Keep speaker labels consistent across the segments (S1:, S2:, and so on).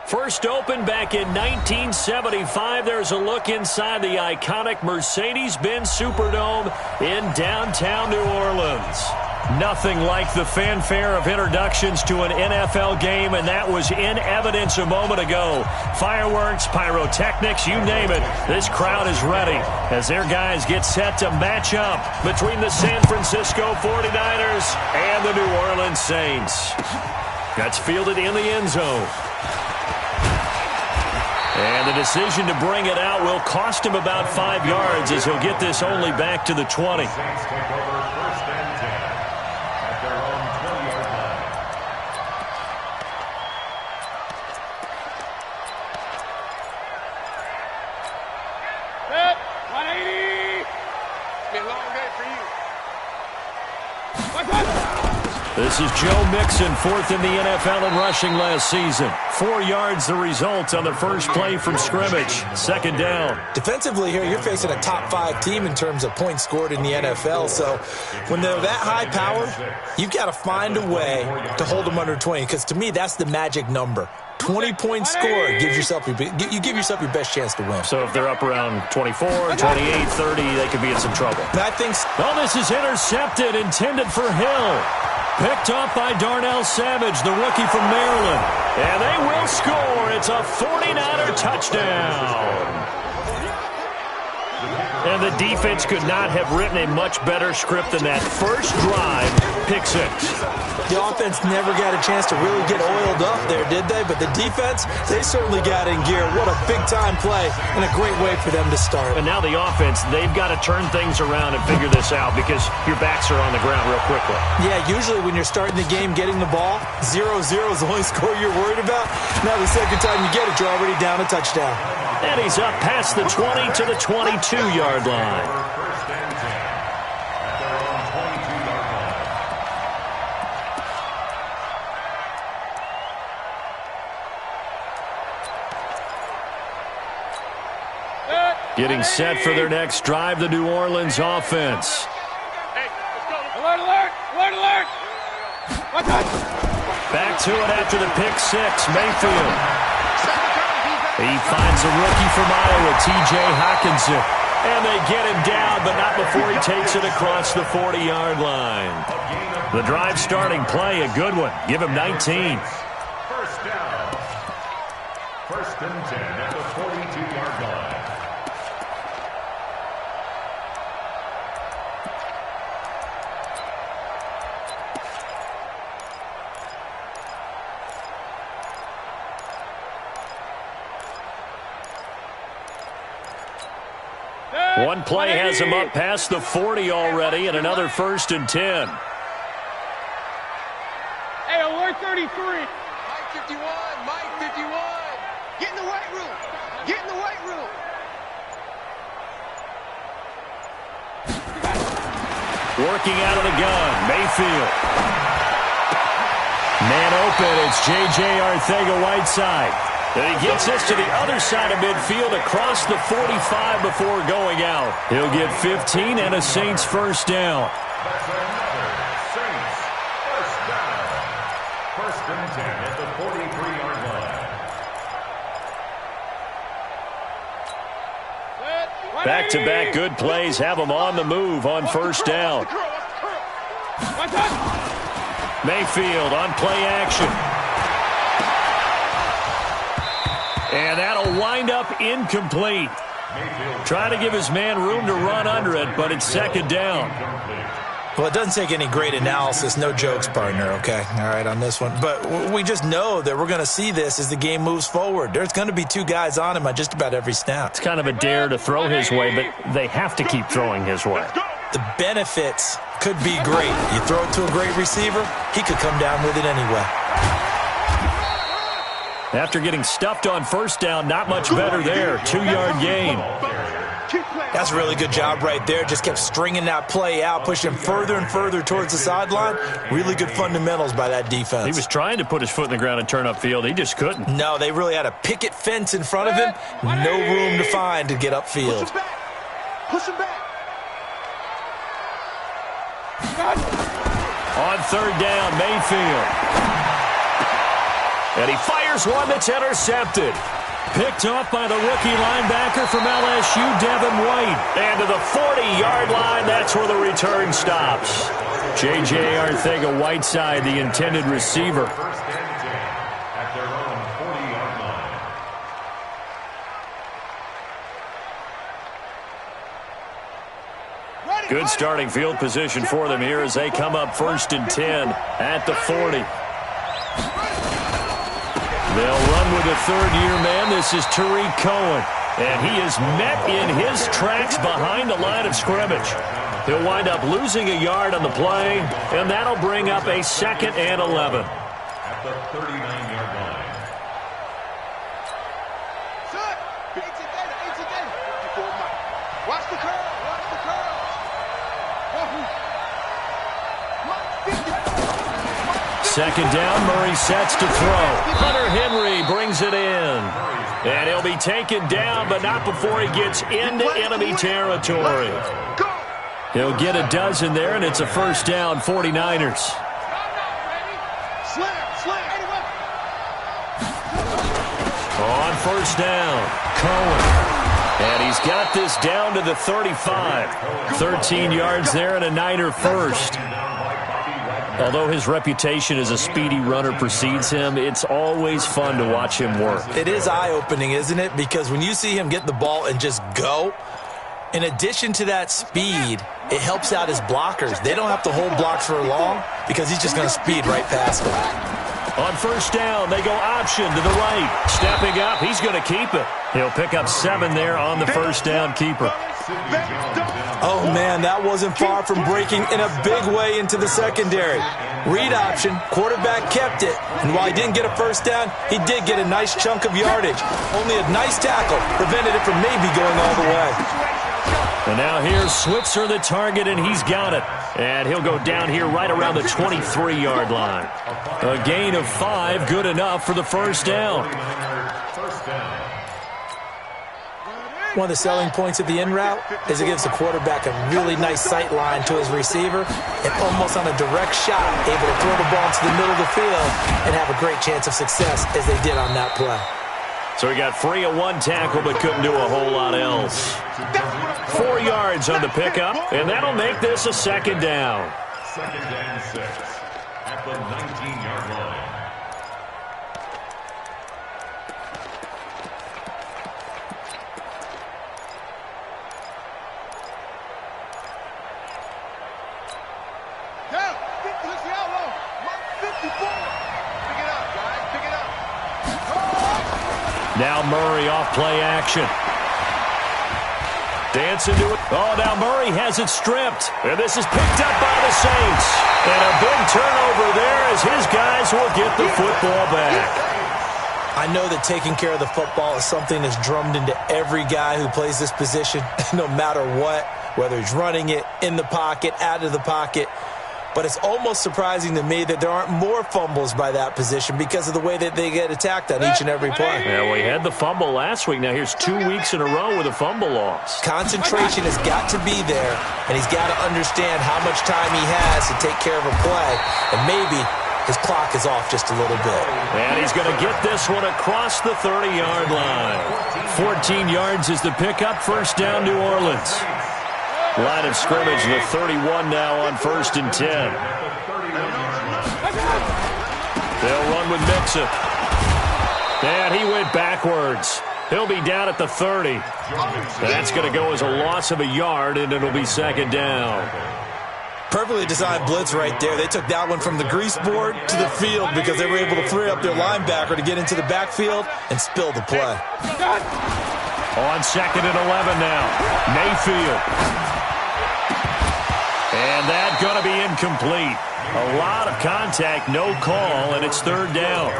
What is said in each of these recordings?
S1: First opened back in 1975. There's a look inside the iconic Mercedes-Benz Superdome in downtown New Orleans. Nothing like the fanfare of introductions to an NFL game, and that was in evidence a moment ago. Fireworks, pyrotechnics, you name it. This crowd is ready as their guys get set to match up between the San Francisco 49ers and the New Orleans Saints. That's fielded in the end zone. And the decision to bring it out will cost him about 5 yards as he'll get this only back to the 20. This is Joe Mixon, fourth in the NFL in rushing last season. 4 yards the result on the first play from scrimmage. Second down.
S2: Defensively here, you're facing a top 5 team in terms of points scored in the NFL. So when they're that high powered, you've got to find a way to hold them under 20. Because to me, that's the magic number. 20 points scored, you give yourself your best chance to win.
S1: So if they're up around 24, 28, 30, they could be in some trouble.
S2: I think so.
S1: Oh, this is intercepted, intended for Hill. Picked off by Darnell Savage, the rookie from Maryland. And they will score. It's a 49er touchdown. And the defense could not have written a much better script than that. First drive, pick 6.
S2: The offense never got a chance to really get oiled up there, did they? But the defense, they certainly got in gear. What a big-time play and a great way for them to start.
S1: And now the offense, they've got to turn things around and figure this out because your backs are on the ground real quickly.
S2: Yeah, usually when you're starting the game getting the ball, 0-0 is the only score you're worried about. Now the second time you get it, you're already down a touchdown.
S1: And he's up past the 20 to the 22-yard line. Getting set for their next drive, the New Orleans offense.
S3: Alert, alert, alert, alert.
S1: Back to it after the pick 6, Mayfield. He finds a rookie from Iowa, T.J. Hockenson. And they get him down, but not before he takes it across the 40-yard line. The drive starting play, a good one. Give him 19.
S4: First down. First and 10 at the 42-yard line.
S1: One play has him up past the 40 already, and another first and 10.
S3: Hey, alert 33.
S5: Mike 51, Mike 51. Get in the weight room. Get in the weight room.
S1: Working out of the gun, Mayfield. Man open, it's J.J. Arcega-Whiteside. And he gets this to the other side of midfield across the 45 before going out. He'll get 15 and a Saints first down.
S4: That's another Saints first down. First and 10 at the 43-yard line.
S1: Back-to-back good plays have them on the move on first down. Mayfield on play action. And that'll wind up incomplete. Trying to give his man room to run under it, but it's second down.
S2: Well, it doesn't take any great analysis. No jokes, partner, okay? All right, on this one. But we just know that we're going to see this as the game moves forward. There's going to be 2 guys on him on just about every snap.
S1: It's kind of a dare to throw his way, but they have to keep throwing his way.
S2: The benefits could be great. You throw it to a great receiver, he could come down with it anyway.
S1: After getting stuffed on first down, not much better there. 2-yard gain.
S2: That's a really good job right there. Just kept stringing that play out, pushing him further and further towards the sideline. Really good fundamentals by that defense.
S1: He was trying to put his foot in the ground and turn upfield. He just couldn't.
S2: No, they really had a picket fence in front of him. No room to find to get upfield.
S5: Push him back. Push him back.
S1: On third down, Mayfield. And he fires one that's intercepted. Picked off by the rookie linebacker from LSU, Devin White. And to the 40-yard line, that's where the return stops. J.J. Arcega-Whiteside, the intended receiver.
S4: First and 10 at their own 40-yard line.
S1: Good starting field position for them here as they come up first and 10 at the 40. They'll run with a third-year man. This is Tariq Cohen. And he is met in his tracks behind the line of scrimmage. He'll wind up losing a yard on the play, and that'll bring up a 2nd and 11.
S4: At the 39-yard line.
S5: Watch the curl. Watch the curl.
S1: Second down, Murray sets to throw. Hunter Henry brings it in. And he'll be taken down, but not before he gets into enemy territory. He'll get a dozen there, and it's a first down, 49ers. On first down, Cohen. And he's got this down to the 35. 13 yards there and a Niner first. Although his reputation as a speedy runner precedes him, it's always fun to watch him work.
S2: It is eye-opening, isn't it? Because when you see him get the ball and just go, in addition to that speed, it helps out his blockers. They don't have to hold blocks for long because he's just going to speed right past them.
S1: On first down, they go option to the right. Stepping up, he's going to keep it. He'll pick up 7 there on the first down keeper.
S2: Oh, man, that wasn't far from breaking in a big way into the secondary. Read option, quarterback kept it, and while he didn't get a first down, he did get a nice chunk of yardage. Only a nice tackle prevented it from maybe going all the way.
S1: And now here's Switzer, the target, and he's got it. And he'll go down here right around the 23-yard line. A gain of 5, good enough for the first down.
S2: One of the selling points of the in route is it gives the quarterback a really nice sight line to his receiver and almost on a direct shot able to throw the ball into the middle of the field and have a great chance of success as they did on that play.
S1: So he got free of one tackle but couldn't do a whole lot else. 4 yards on the pickup, and that'll make this a second down.
S4: Second and 6 at the 19-yard line.
S1: Now Murray off play action. Dancing to it. Oh, now Murray has it stripped. And this is picked up by the Saints. And a big turnover there as his guys will get the football back.
S2: I know that taking care of the football is something that's drummed into every guy who plays this position, no matter what, whether he's running it, in the pocket, out of the pocket. But it's almost surprising to me that there aren't more fumbles by that position because of the way that they get attacked on each and every play.
S1: Yeah, we had the fumble last week. Now here's 2 weeks in a row with a fumble loss.
S2: Concentration has got to be there, and he's got to understand how much time he has to take care of a play, and maybe his clock is off just a little bit.
S1: And he's going to get this one across the 30-yard line. 14 yards is the pickup. First down, New Orleans. Line of scrimmage, the 31 now on first and 10. They'll run with Mixon. And he went backwards. He'll be down at the 30. That's going to go as a loss of a yard, and it'll be second down.
S2: Perfectly designed blitz right there. They took that one from the grease board to the field because they were able to free up their linebacker to get into the backfield and spill the play.
S1: On second and 11 now, Mayfield. And that's going to be incomplete. A lot of contact, no call, and it's third down.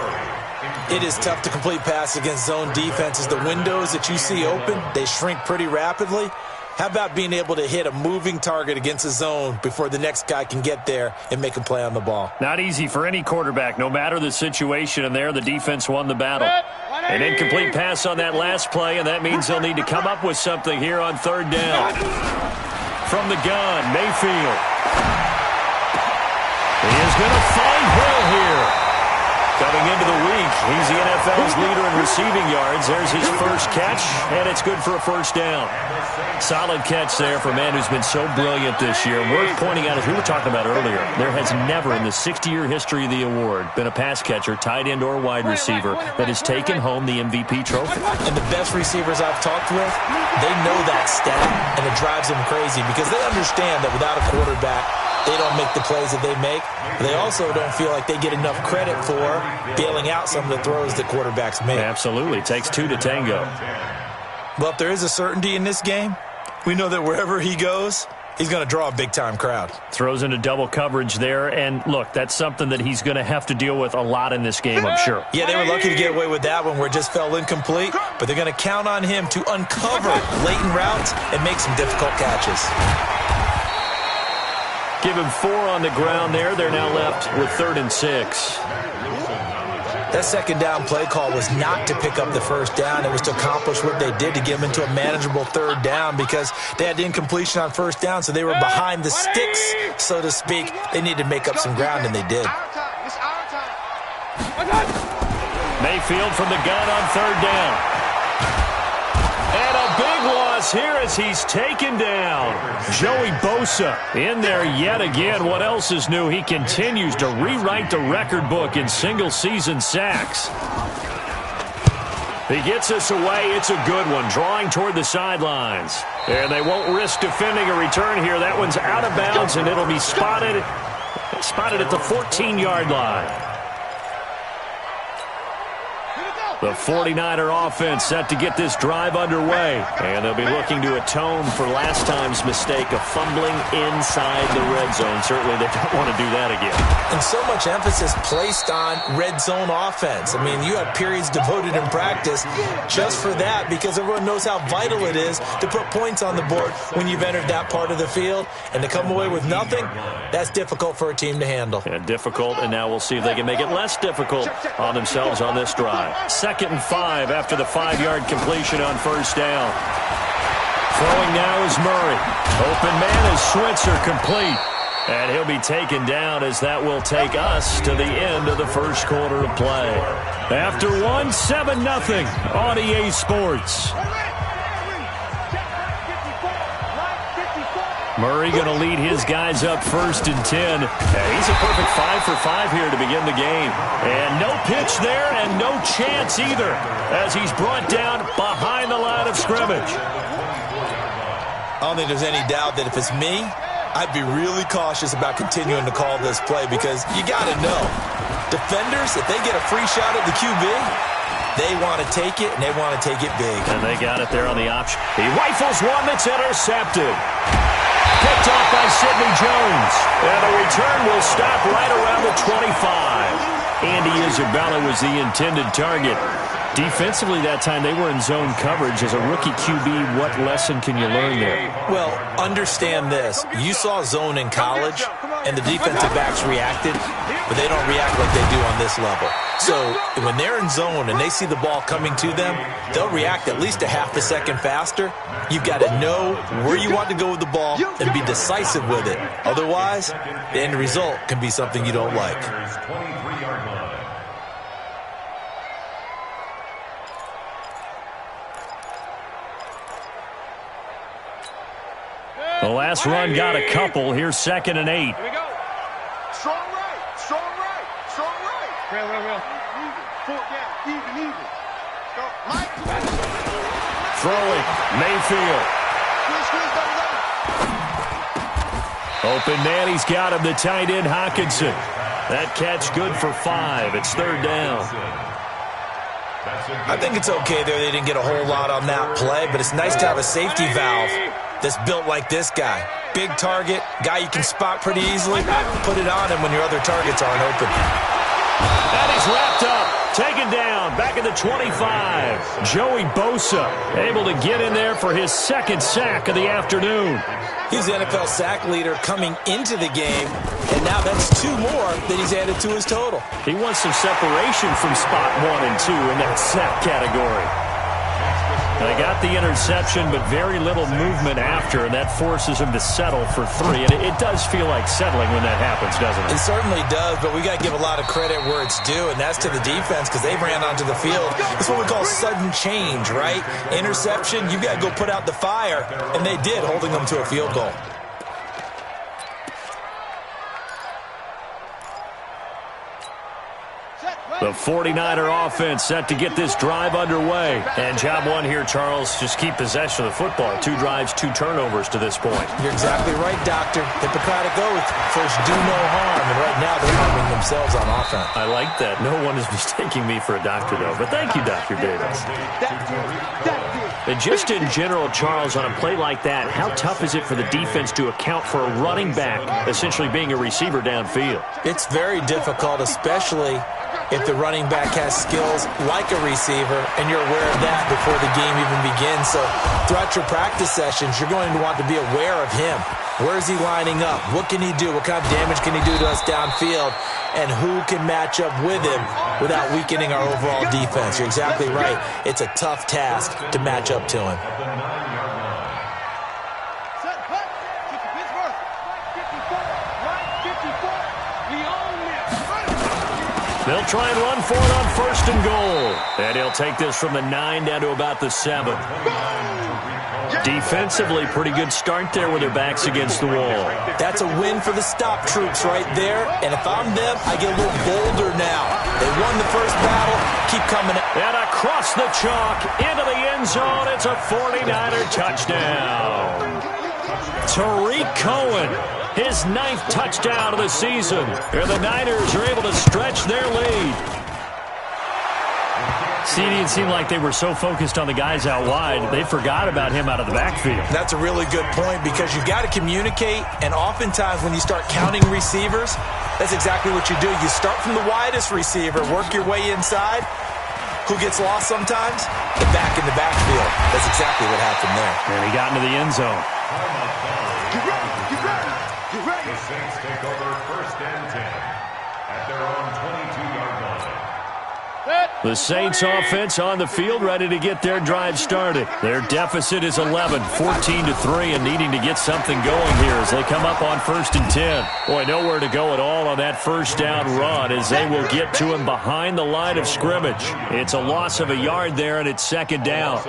S2: It is tough to complete pass against zone defenses. The windows that you see open, they shrink pretty rapidly. How about being able to hit a moving target against a zone before the next guy can get there and make a play on the ball?
S1: Not easy for any quarterback, no matter the situation, and there the defense won the battle. An incomplete pass on that last play, and that means they'll need to come up with something here on third down. From the gun, Mayfield. He is going to find Hill here. Coming into the week, he's the NFL's leader in receiving yards. There's his first catch, and it's good for a first down. Solid catch there for a man who's been so brilliant this year. Worth pointing out, as we were talking about earlier, there has never in the 60-year history of the award been a pass catcher, tight end, or wide receiver that has taken home the MVP trophy.
S2: And the best receivers I've talked with, they know that stat, and it drives them crazy because they understand that without a quarterback, they don't make the plays that they make. They also don't feel like they get enough credit for bailing out some of the throws that quarterbacks make.
S1: Absolutely. It takes two to tango.
S2: Well, if there is a certainty in this game, we know that wherever he goes, he's going to draw a big-time crowd.
S1: Throws into double coverage there, and look, that's something that he's going to have to deal with a lot in this game, I'm sure.
S2: Yeah, they were lucky to get away with that one where it just fell incomplete, but they're going to count on him to uncover latent routes and make some difficult catches.
S1: Give him 4 on the ground there. They're now left with 3rd and 6.
S2: That second down play call was not to pick up the first down. It was to accomplish what they did to get them into a manageable 3rd down because they had the incompletion on 1st down, so they were behind the sticks, so to speak. They needed to make up some ground, and they did.
S1: Mayfield from the gun on 3rd down. And a big loss here as he's taken down. Joey Bosa in there yet again. What else is new? He continues to rewrite the record book in single-season sacks. He gets us away. It's a good one, drawing toward the sidelines. And they won't risk defending a return here. That one's out of bounds, and it'll be spotted at the 14-yard line. The 49er offense set to get this drive underway. And they'll be looking to atone for last time's mistake of fumbling inside the red zone. Certainly they don't want to do that again.
S2: And so much emphasis placed on red zone offense. I mean, you have periods devoted in practice just for that because everyone knows how vital it is to put points on the board when you've entered that part of the field. And to come away with nothing, that's difficult for a team to handle.
S1: And difficult, and now we'll see if they can make it less difficult on themselves on this drive. 2nd and 5 after the 5-yard completion on 1st down. Throwing now is Murray. Open man is Switzer complete. And he'll be taken down as that will take us to the end of the first quarter of play. After 7-0 on EA Sports. Murray going to lead his guys up 1st and 10. He's a perfect 5 for 5 here to begin the game. And no pitch there and no chance either as he's brought down behind the line of scrimmage.
S2: I don't think there's any doubt that if it's me, I'd be really cautious about continuing to call this play because you got to know, defenders, if they get a free shot at the QB, they want to take it, and they want to take it big.
S1: And they got it there on the option. He rifles one that's intercepted. Picked off by Sidney Jones. And the return will stop right around the 25. Andy Isabella was the intended target. Defensively that time, they were in zone coverage. As a rookie QB, what lesson can you learn there?
S2: Well, understand this. You saw zone in college, and the defensive backs reacted, but they don't react like they do on this level. So when they're in zone and they see the ball coming to them, they'll react at least a half a second faster. You've got to know where you want to go with the ball and be decisive with it. Otherwise, the end result can be something you don't like.
S1: The last run got a couple. Here's 2nd and 8.
S5: Here we go. Strong right. Strong right. Strong right.
S3: Real.
S5: Fourth down. Even. Go. Mike.
S1: Throwing. Mayfield.
S5: Squeeze,
S1: Open man. He's got him. The tight end, Hawkinson. That catch good for 5. It's 3rd down.
S2: I think it's okay there. They didn't get a whole lot on that play, but it's nice to have a safety valve that's built like this guy. Big target, guy you can spot pretty easily. Put it on him when your other targets aren't open.
S1: And he's wrapped up, taken down, back at the 25. Joey Bosa able to get in there for his 2nd sack of the afternoon.
S2: He's the NFL sack leader coming into the game, and now that's 2 more that he's added to his total.
S1: He wants some separation from spot 1 and 2 in that sack category. They got the interception, but very little movement after, and that forces him to settle for 3. And it does feel like settling when that happens, doesn't it?
S2: It certainly does, but we got to give a lot of credit where it's due, and that's to the defense because they ran onto the field. It's what we call sudden change, right? Interception, you got to go put out the fire, and they did, holding them to a field goal.
S1: The 49er offense set to get this drive underway. And job one here, Charles, just keep possession of the football. 2 drives, 2 turnovers to this point.
S2: You're exactly right, Doctor. Hippocratic oath. First, do no harm. And right now, they're harming themselves on offense.
S1: I like that. No one is mistaking me for a doctor, though. But thank you, Dr. Davis. And just in general, Charles, on a play like that, how tough is it for the defense to account for a running back essentially being a receiver downfield?
S2: It's very difficult, especially if the running back has skills like a receiver, and you're aware of that before the game even begins. So throughout your practice sessions, you're going to want to be aware of him. Where is he lining up? What can he do? What kind of damage can he do to us downfield? And who can match up with him without weakening our overall defense? You're exactly right. It's a tough task to match up to him.
S1: They'll try and run for it on 1st and goal. And he'll take this from the 9 down to about the 7. Defensively, pretty good start there with their backs against the wall.
S2: That's a win for the stop troops right there. And if I'm them, I get a little bolder now. They won the first battle. Keep coming.
S1: And across the chalk, into the end zone. It's a 49er touchdown. Tariq Cohen. His 9th touchdown of the season. And the Niners are able to stretch their lead. CD, it seemed like they were so focused on the guys out wide, they forgot about him out of the backfield.
S2: That's a really good point because you've got to communicate, and oftentimes when you start counting receivers, that's exactly what you do. You start from the widest receiver, work your way inside. Who gets lost sometimes? The back in the backfield. That's exactly what happened there.
S1: And he got into the end zone.
S4: The Saints take over 1st and 10 at their own 22-yard line.
S1: The Saints offense on the field, ready to get their drive started. Their deficit is 11, 14-3, and needing to get something going here as they come up on 1st and 10. Boy, nowhere to go at all on that first down run as they will get to him behind the line of scrimmage. It's a loss of a yard there, and it's 2nd down.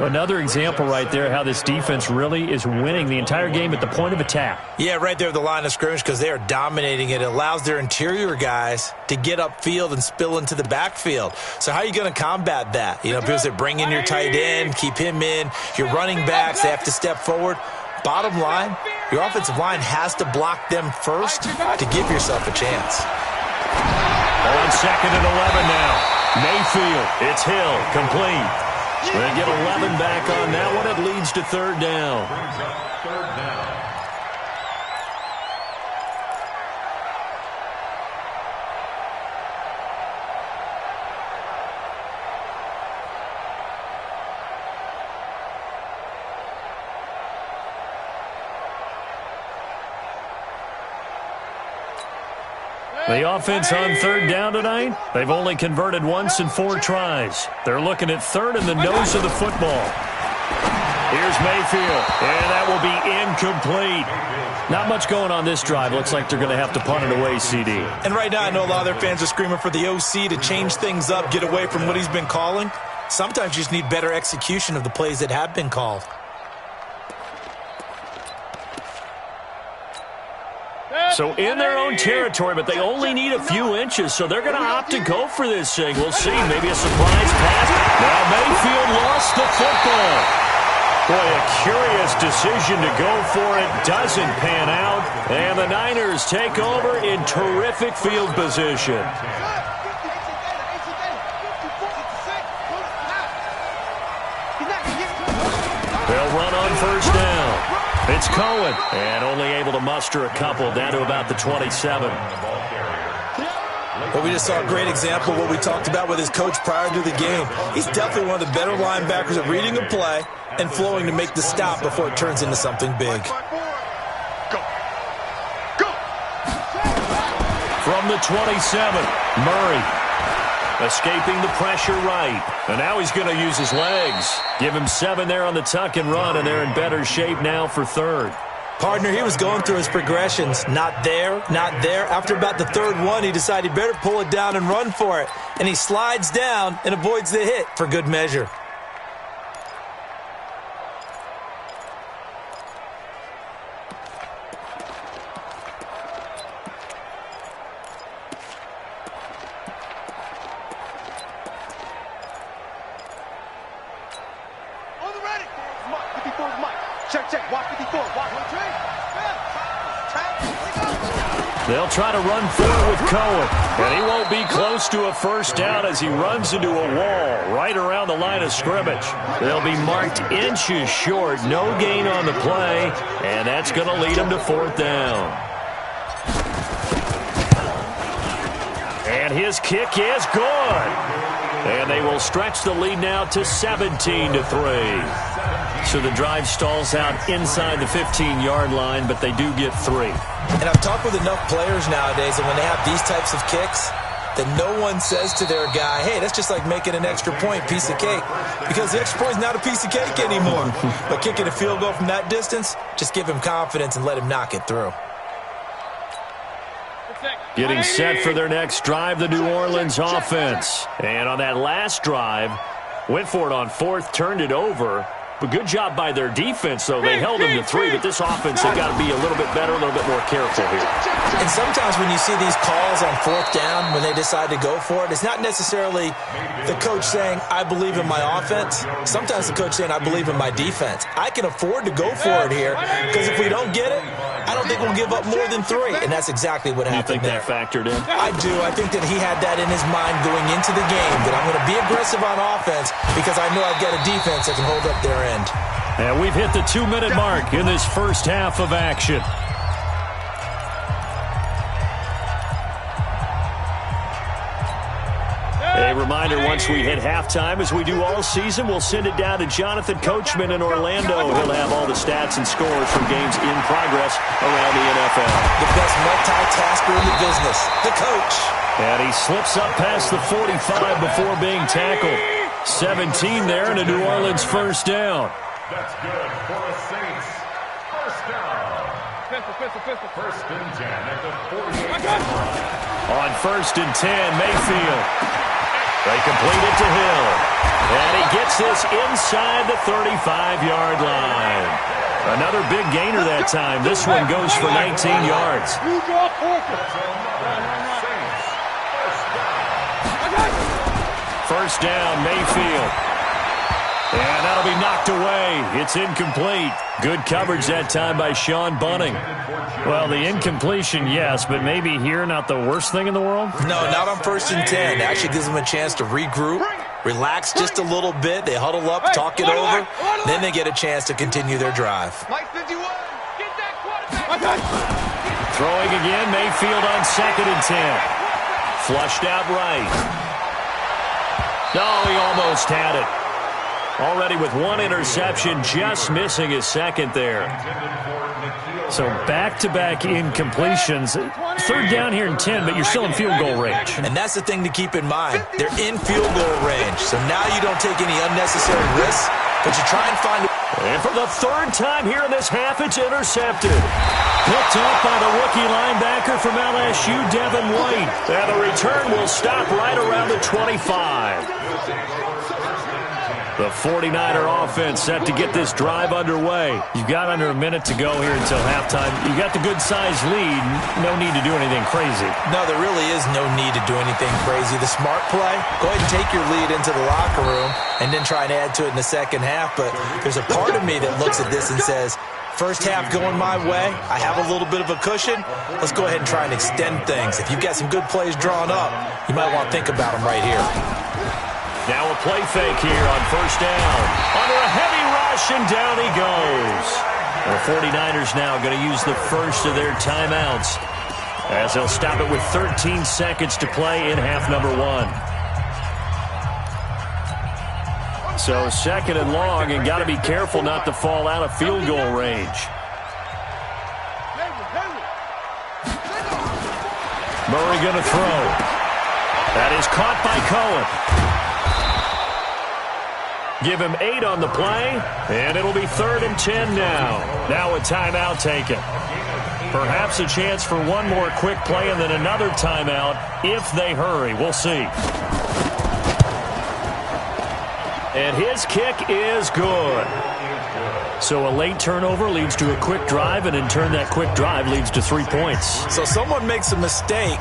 S1: Another example right there how this defense really is winning the entire game at the point of attack.
S2: Yeah, right there at the line of scrimmage because they are dominating it. It allows their interior guys to get upfield and spill into the backfield. So how are you going to combat that? You know, because they bring in your tight end, keep him in. Your running backs, they have to step forward. Bottom line, your offensive line has to block them first to give yourself a chance.
S1: On 2nd and 11 now. Mayfield, it's Hill, complete. They get 11 back on that one. It leads to 3rd down.
S4: Brings up 3rd down.
S1: The offense on 3rd down tonight, they've only converted once in 4 tries. They're looking at 3rd in the nose of the football. Here's Mayfield, and that will be incomplete. Not much going on this drive. Looks like they're going to have to punt it away, CD.
S2: And right now I know a lot of their fans are screaming for the OC to change things up, get away from what he's been calling. Sometimes you just need better execution of the plays that have been called.
S1: So in their own territory, but they only need a few inches, so they're going to opt to go for this thing. We'll see. Maybe a surprise pass. Now Mayfield lost the football. Boy, a curious decision to go for it. Doesn't pan out. And the Niners take over in terrific field position. They'll run on 1st down. It's Cohen, and only able to muster a couple down to about the 27.
S2: Well, we just saw a great example of what we talked about with his coach prior to the game. He's definitely one of the better linebackers at reading a play and flowing to make the stop before it turns into something big.
S1: From the 27, Murray. Escaping the pressure right. And now he's going to use his legs. Give him 7 there on the tuck and run, and they're in better shape now for third.
S2: Partner, he was going through his progressions. Not there, not there. After about the third one, he decided he better pull it down and run for it. And he slides down and avoids the hit for good measure.
S1: They'll try to run forward with Cohen, and he won't be close to a first down as he runs into a wall right around the line of scrimmage. They'll be marked inches short, no gain on the play, and that's going to lead them to fourth down. And his kick is good. And they will stretch the lead now to 17-3. So the drive stalls out inside the 15-yard line, but they do get 3.
S2: And I've talked with enough players nowadays, and when they have these types of kicks, that no one says to their guy, hey, that's just like making an extra point, piece of cake. Because the extra point is not a piece of cake anymore. But kicking a field goal from that distance, just give him confidence and let him knock it through.
S1: Getting set for their next drive, the New Orleans offense. And on that last drive, went for it on fourth, turned it over. But good job by their defense, though. They held them to 3, but this offense, they've got to be a little bit better, a little bit more careful here.
S2: And sometimes when you see these calls on fourth down, when they decide to go for it, it's not necessarily the coach saying, I believe in my offense. Sometimes the coach saying, I believe in my defense. I can afford to go for it here, because if we don't get it, I don't think we'll give up more than 3. And that's exactly what happened there.
S1: You think that factored in?
S2: I do. I think that he had that in his mind going into the game, that I'm going to be aggressive on offense because I know I've got a defense that can hold up their end.
S1: And we've hit the 2-minute mark in this first half of action. A reminder, once we hit halftime, as we do all season, we'll send it down to Jonathan Coachman in Orlando. He'll have all the stats and scores from games in progress around the NFL.
S2: The best multitasker in the business, the coach.
S1: And he slips up past the 45 before being tackled. 17 there and a New Orleans first down.
S4: That's good for the Saints. First down. First and 10 at the 48.
S1: On first and 10, Mayfield. They complete it to Hill. And he gets this inside the 35-yard line. Another big gainer that time. This one goes for 19 yards. First down, Mayfield. And that'll be knocked away. It's incomplete. Good coverage that time by Sean Bunting. Well, the incompletion, yes, but maybe here not the worst thing in the world?
S2: No, not on first and 10. It actually gives them a chance to regroup, relax just a little bit. They huddle up, talk it over. Then they get a chance to continue their drive.
S1: Throwing again, Mayfield on second and 10. Flushed out right. No, he almost had it. Already with one interception, just missing his second there. So back-to-back incompletions. Third down here in 10, but you're still in field goal range.
S2: And that's the thing to keep in mind. They're in field goal range. So now you don't take any unnecessary risks, but you try and find a...
S1: And for the third time here in this half, it's intercepted. Picked up by the rookie linebacker from LSU, Devin White. And the return will stop right around the 25. The 49er offense set to get this drive underway. You've got under a minute to go here until halftime. You've got the good-sized lead. No need to do anything crazy.
S2: No, there really is no need to do anything crazy. The smart play, go ahead and take your lead into the locker room and then try and add to it in the second half. But there's a part of me that looks at this and says, first half going my way, I have a little bit of a cushion. Let's go ahead and try and extend things. If you've got some good plays drawn up, you might want to think about them right here.
S1: Now a play fake here on first down. Under a heavy rush, and down he goes. The 49ers now going to use the first of their timeouts as they'll stop it with 13 seconds to play in half number 1. So second and long, and got to be careful not to fall out of field goal range. Murray going to throw. That is caught by Cohen. Give him 8 on the play, and it'll be 3rd and 10 now. Now a timeout taken. Perhaps a chance for one more quick play and then another timeout if they hurry. We'll see. And his kick is good. So a late turnover leads to a quick drive, and in turn that quick drive leads to 3 points.
S2: So someone makes a mistake,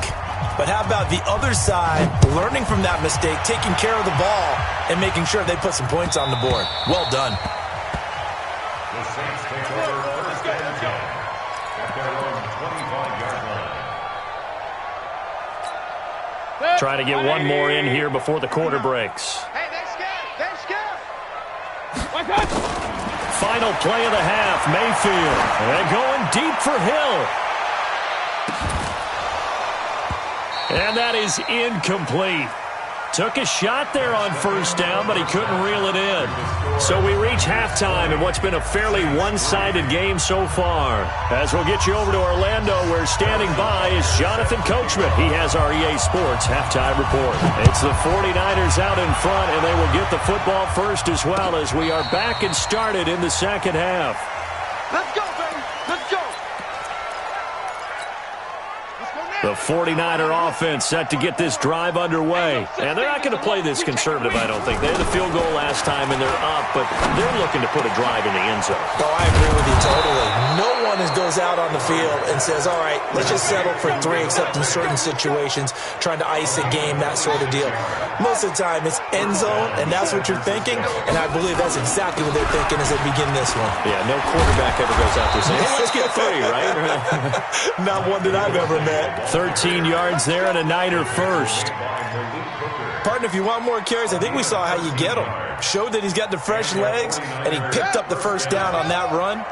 S2: but how about the other side learning from that mistake, taking care of the ball, and making sure they put some points on the board? Well done.
S4: The Saints take over first and 10 at their own 25-yard line.
S1: Trying to get one more in here before the quarter breaks.
S5: Hey, they scared. They scared.
S1: Final play of the half, Mayfield. And going deep for Hill. And that is incomplete. Took a shot there on first down, but he couldn't reel it in. So we reach halftime in what's been a fairly one-sided game so far. As we'll get you over to Orlando, where standing by is Jonathan Coachman. He has our EA Sports halftime report. It's the 49ers out in front, and they will get the football first as well as we are back and started in the second half.
S5: Let's go, baby. Let's go.
S1: The 49er offense set to get this drive underway. And they're not going to play this conservative, I don't think. They had the field goal last time, and they're up, but they're looking to put a drive in the end zone.
S2: Oh, I agree with you totally. No one goes out on the field and says, all right, let's just settle for 3, except in certain situations, trying to ice a game, that sort of deal. Most of the time, it's end zone, and that's what you're thinking, and I believe that's exactly what they're thinking as they begin this one.
S1: Yeah, no quarterback ever goes out there saying, hey, let's get 3, right?
S2: Not one that I've ever met.
S1: 13 yards there and a Niner first.
S2: Partner, if you want more carries, I think we saw how you get him. Showed that he's got the fresh legs, and he picked up the first down on that run.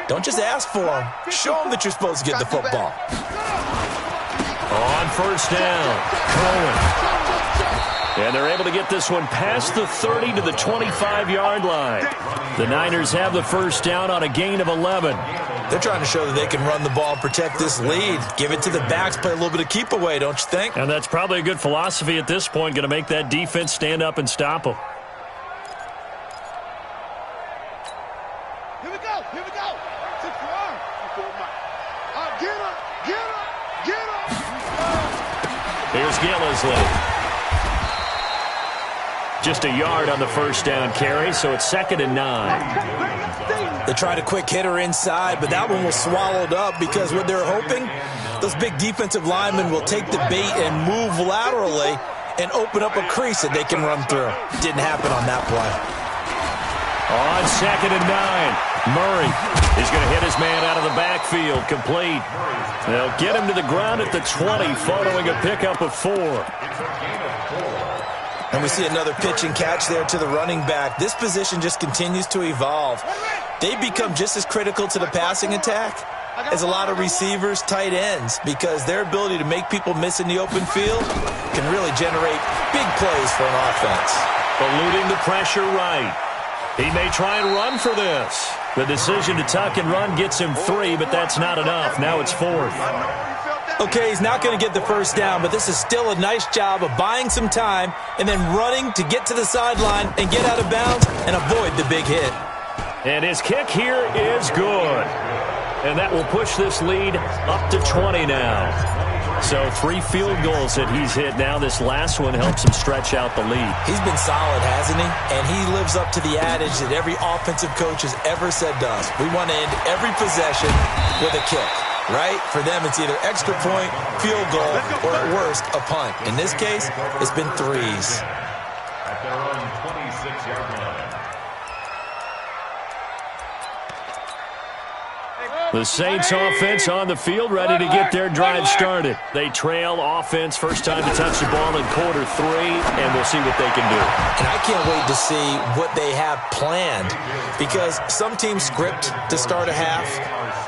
S2: Don't just ask for him. Show him that you're supposed to get the football.
S1: On first down, Cohen. And they're able to get this one past the 30 to the 25-yard line. The Niners have the first down on a gain of 11.
S2: They're trying to show that they can run the ball, protect this lead. Give it to the backs, play a little bit of keep away, don't you think?
S1: And that's probably a good philosophy at this point, going to make that defense stand up and stop them.
S5: Here we go. Here we go. Get up. Get up. Get up.
S1: Here's Gillisley. Just a yard on the first down carry, so it's 2nd and 9.
S2: They tried a quick hitter inside, but that one was swallowed up because what they're hoping, those big defensive linemen will take the bait and move laterally and open up a crease that they can run through. Didn't happen on that play.
S1: On 2nd and 9, Murray is going to hit his man out of the backfield, complete. They'll get him to the ground at the 20 following a pickup of 4.
S2: And we see another pitch and catch there to the running back. This position just continues to evolve. They become just as critical to the passing attack as a lot of receivers, tight ends, because their ability to make people miss in the open field can really generate big plays for an offense.
S1: Eluding the pressure right. He may try and run for this. The decision to tuck and run gets him 3, but that's not enough. Now it's 4th.
S2: Okay, he's not going to get the first down, but this is still a nice job of buying some time and then running to get to the sideline and get out of bounds and avoid the big hit.
S1: And his kick here is good. And that will push this lead up to 20 now. So 3 field goals that he's hit now. This last one helps him stretch out the lead.
S2: He's been solid, hasn't he? And he lives up to the adage that every offensive coach has ever said to us. We want to end every possession with a kick, right? For them, it's either extra point, field goal, or at worst, a punt. In this case, it's been 3s.
S4: At their own 26-yard line.
S1: The Saints offense on the field, ready to get their drive started. They trail offense, first time to touch the ball in quarter 3, and we'll see what they can do.
S2: And I can't wait to see what they have planned, because some teams script to start a half.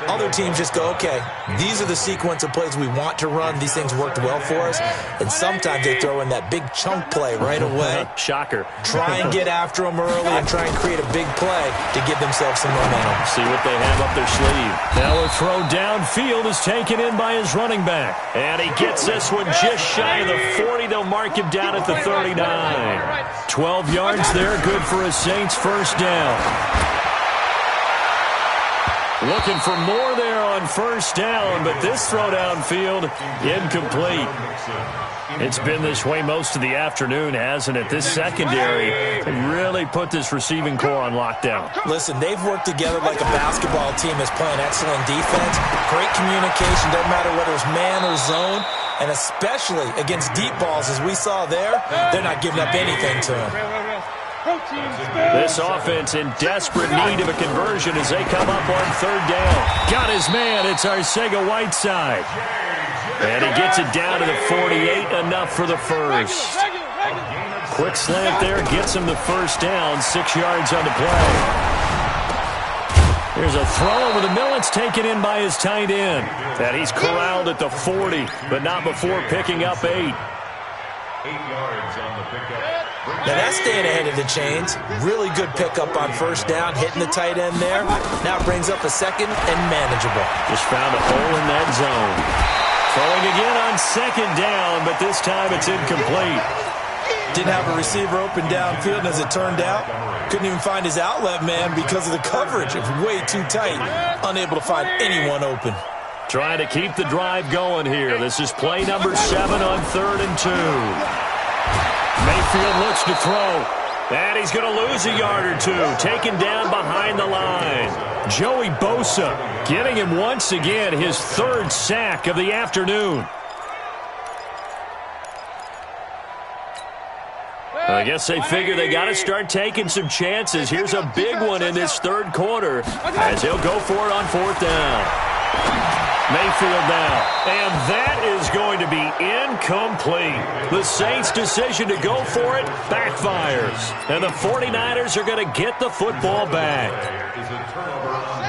S2: Other teams just go, okay, these are the sequence of plays we want to run. These things worked well for us. And sometimes they throw in that big chunk play right away.
S1: Shocker.
S2: Try and get after them early and try and create a big play to give themselves some momentum.
S1: See what they have up their sleeve. Now a throw downfield is taken in by his running back. And he gets this one just shy of the 40. They'll mark him down at the 39. 12 yards there, good for a Saints first down. Looking for more there on first down, but this throw downfield, incomplete. It's been this way most of the afternoon, hasn't it? This secondary really put this receiving core on lockdown.
S2: Listen, they've worked together like a basketball team that's playing excellent defense. Great communication, doesn't matter whether it's man or zone. And especially against deep balls, as we saw there, they're not giving up anything to them.
S1: This offense in desperate need of a conversion as they come up on third down. Got his man. It's Arcega-Whiteside. And he gets it down to the 48, enough for the first. Quick slant there, gets him the first down, 6 yards on the play. Here's a throw over the middle. It's taken in by his tight end. And he's corralled at the 40, but not before picking up 8.
S4: 8 yards on the pickup.
S2: Now that's staying ahead of the chains. Really good pickup on first down, hitting the tight end there. Now brings up a second and manageable.
S1: Just found a hole in that zone. Throwing again on second down, but this time it's incomplete.
S2: Didn't have a receiver open downfield, and as it turned out, couldn't even find his outlet man because of the coverage. It was way too tight. Unable to find anyone open.
S1: Trying to keep the drive going here. This is play number 7 on 3rd and 2. Mayfield looks to throw. And he's going to lose a yard or two. Taken down behind the line. Joey Bosa getting him once again his 3rd sack of the afternoon. I guess they figure they got to start taking some chances. Here's a big one in this 3rd quarter as he'll go for it on 4th down. Mayfield now, and that is going to be incomplete. The Saints' decision to go for it backfires, and the 49ers are going to get the football back.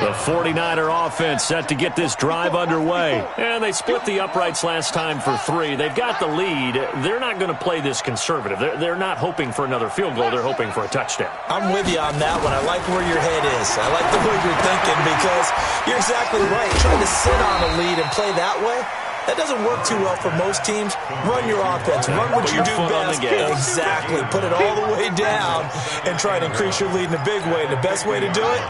S1: The 49er offense set to get this drive underway, and they split the uprights last time for 3. They've got the lead. They're not going to play this conservative. They're not hoping for another field goal. They're hoping for a touchdown.
S2: I'm with you on that one. I like where your head is. I like the way you're thinking because you're exactly right. Trying to sit on a lead and play that way, that doesn't work too well for most teams. Run your offense. Run what you do best. Exactly. Put it all the way down and try to increase your lead in a big way. And the best way to do it,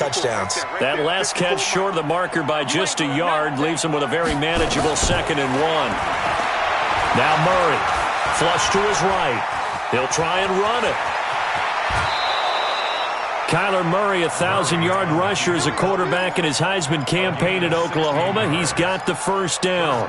S2: touchdowns.
S1: That last catch short of the marker by just a yard leaves him with a very manageable 2nd and 1. Now Murray, flush to his right. He'll try and run it. Kyler Murray, 1,000-yard rusher as a quarterback in his Heisman campaign at Oklahoma. He's got the first down.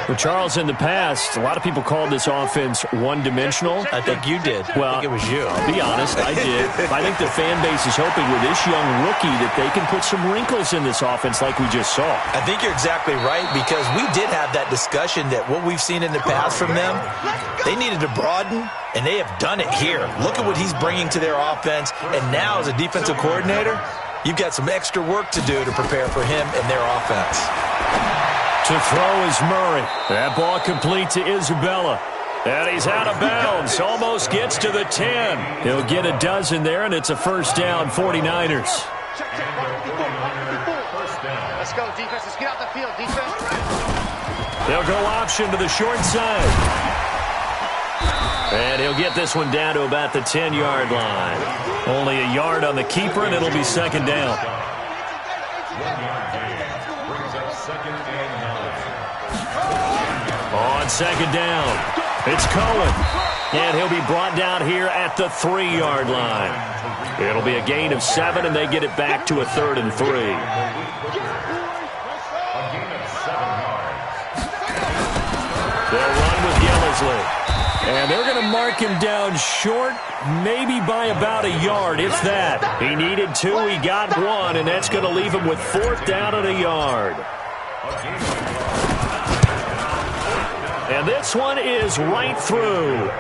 S1: Well, Charles, in the past, a lot of people called this offense one-dimensional.
S2: I think you did.
S1: Well,
S2: I think it was you.
S1: I'll be honest, I did. I think the fan base is hoping with this young rookie that they can put some wrinkles in this offense like we just saw.
S2: I think you're exactly right because we did have that discussion that what we've seen in the past from them, they needed to broaden, and they have done it here. Look at what he's bringing to their offense, and now as a defensive coordinator, you've got some extra work to do to prepare for him and their offense.
S1: To throw is Murray. That ball complete to Isabella. And he's out of bounds. Almost gets to the 10. He'll get a dozen there, and it's a first down, 49ers.
S5: Let's go, defense. Let's get out the field, defense.
S1: They'll go option to the short side. And he'll get this one down to about the 10-yard line. Only a yard on the keeper, and it'll be 2nd down. On 2nd down, it's Cohen. And he'll be brought down here at the 3-yard line. It'll be a gain of 7, and they get it back to a 3rd and 3. They'll run with Yellesley. And they're going to mark him down short, maybe by about a yard, if that. He needed 2, he got 1, and that's going to leave him with 4th down and a yard. And this one is right through.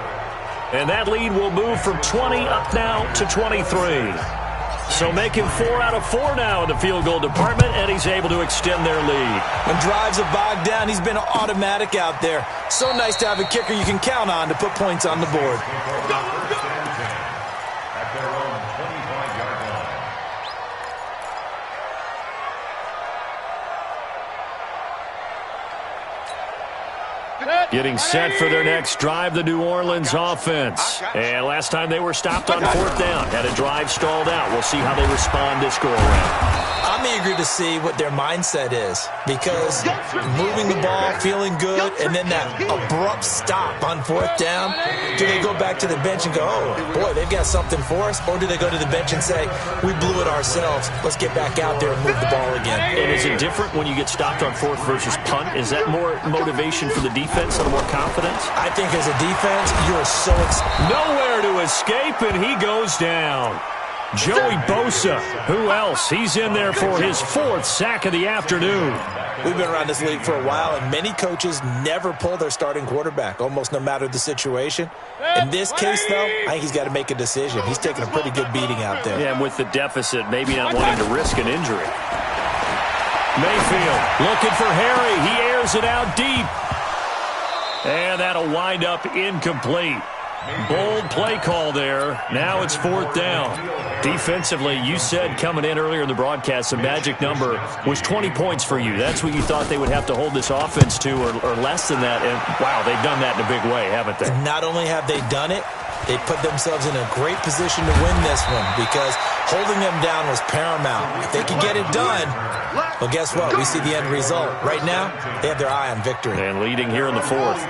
S1: And that lead will move from 20 up now to 23. So making 4 out of 4 now in the field goal department, and he's able to extend their lead.
S2: When drives are bogged down, he's been automatic out there. So nice to have a kicker you can count on to put points on the board.
S1: Getting set for their next drive, the New Orleans offense. And last time they were stopped on fourth down, had a drive stalled out. We'll see how they respond this go-around.
S2: I'm eager to see what their mindset is because moving the ball, feeling good, and then that abrupt stop on fourth down, do they go back to the bench and go, oh, boy, they've got something for us? Or do they go to the bench and say, we blew it ourselves, let's get back out there and move the ball again?
S1: And is it different when you get stopped on fourth versus punt? Is that more motivation for the defense and more confidence?
S2: I think as a defense, you're so excited.
S1: Nowhere to escape, and he goes down. Joey Bosa, who else? He's in there for his fourth sack of the afternoon.
S2: We've been around this league for a while, and many coaches never pull their starting quarterback, almost no matter the situation. In this case, though, I think he's got to make a decision. He's taking a pretty good beating out there.
S1: Yeah, and with the deficit, maybe not wanting to risk an injury. Mayfield looking for Harry. He airs it out deep. And that'll wind up incomplete. Bold play call there. Now it's fourth down. Defensively, you said coming in earlier in the broadcast, the magic number was 20 points for you. That's what you thought they would have to hold this offense to or less than that. And, wow, they've done that in a big way, haven't they?
S2: Not only have they done it, they put themselves in a great position to win this one because holding them down was paramount. If they could get it done, well, guess what? We see the end result. Right now, they have their eye on victory.
S1: And leading here in the fourth.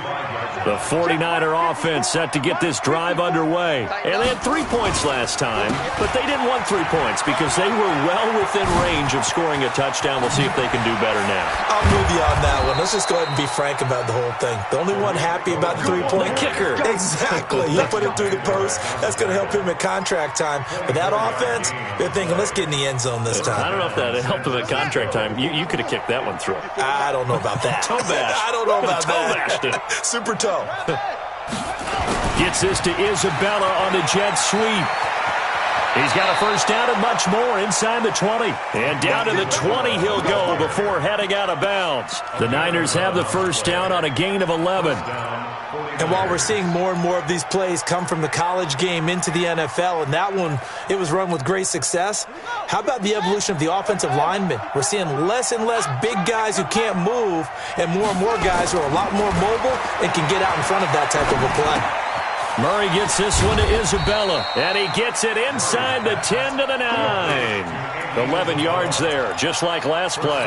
S1: The 49er offense set to get this drive underway. And they had 3 points last time, but they didn't want 3 points because they were well within range of scoring a touchdown. We'll see if they can do better now.
S2: I'm with you on that one. Let's just go ahead and be frank about the whole thing. The only one happy about the 3-point
S1: kicker.
S2: Exactly. He put it through the post. That's going to help him at contract time. But that offense, they're thinking, let's get in the end zone this time.
S1: I don't know if that helped him at contract time. You could have kicked that one through.
S2: I don't know about that.
S1: Toe bash.
S2: I don't know about
S1: that.
S2: Super toe.
S1: Gets this to Isabella on the jet sweep. He's got a first down and much more inside the 20. And down to the 20 he'll go before heading out of bounds. The Niners have the first down on a gain of 11.
S2: And while we're seeing more and more of these plays come from the college game into the NFL, and that one, it was run with great success, how about the evolution of the offensive linemen? We're seeing less and less big guys who can't move and more guys who are a lot more mobile and can get out in front of that type of a play.
S1: Murray gets this one to Isabella, and he gets it inside the 10 to the 9. 11 yards there, just like last play.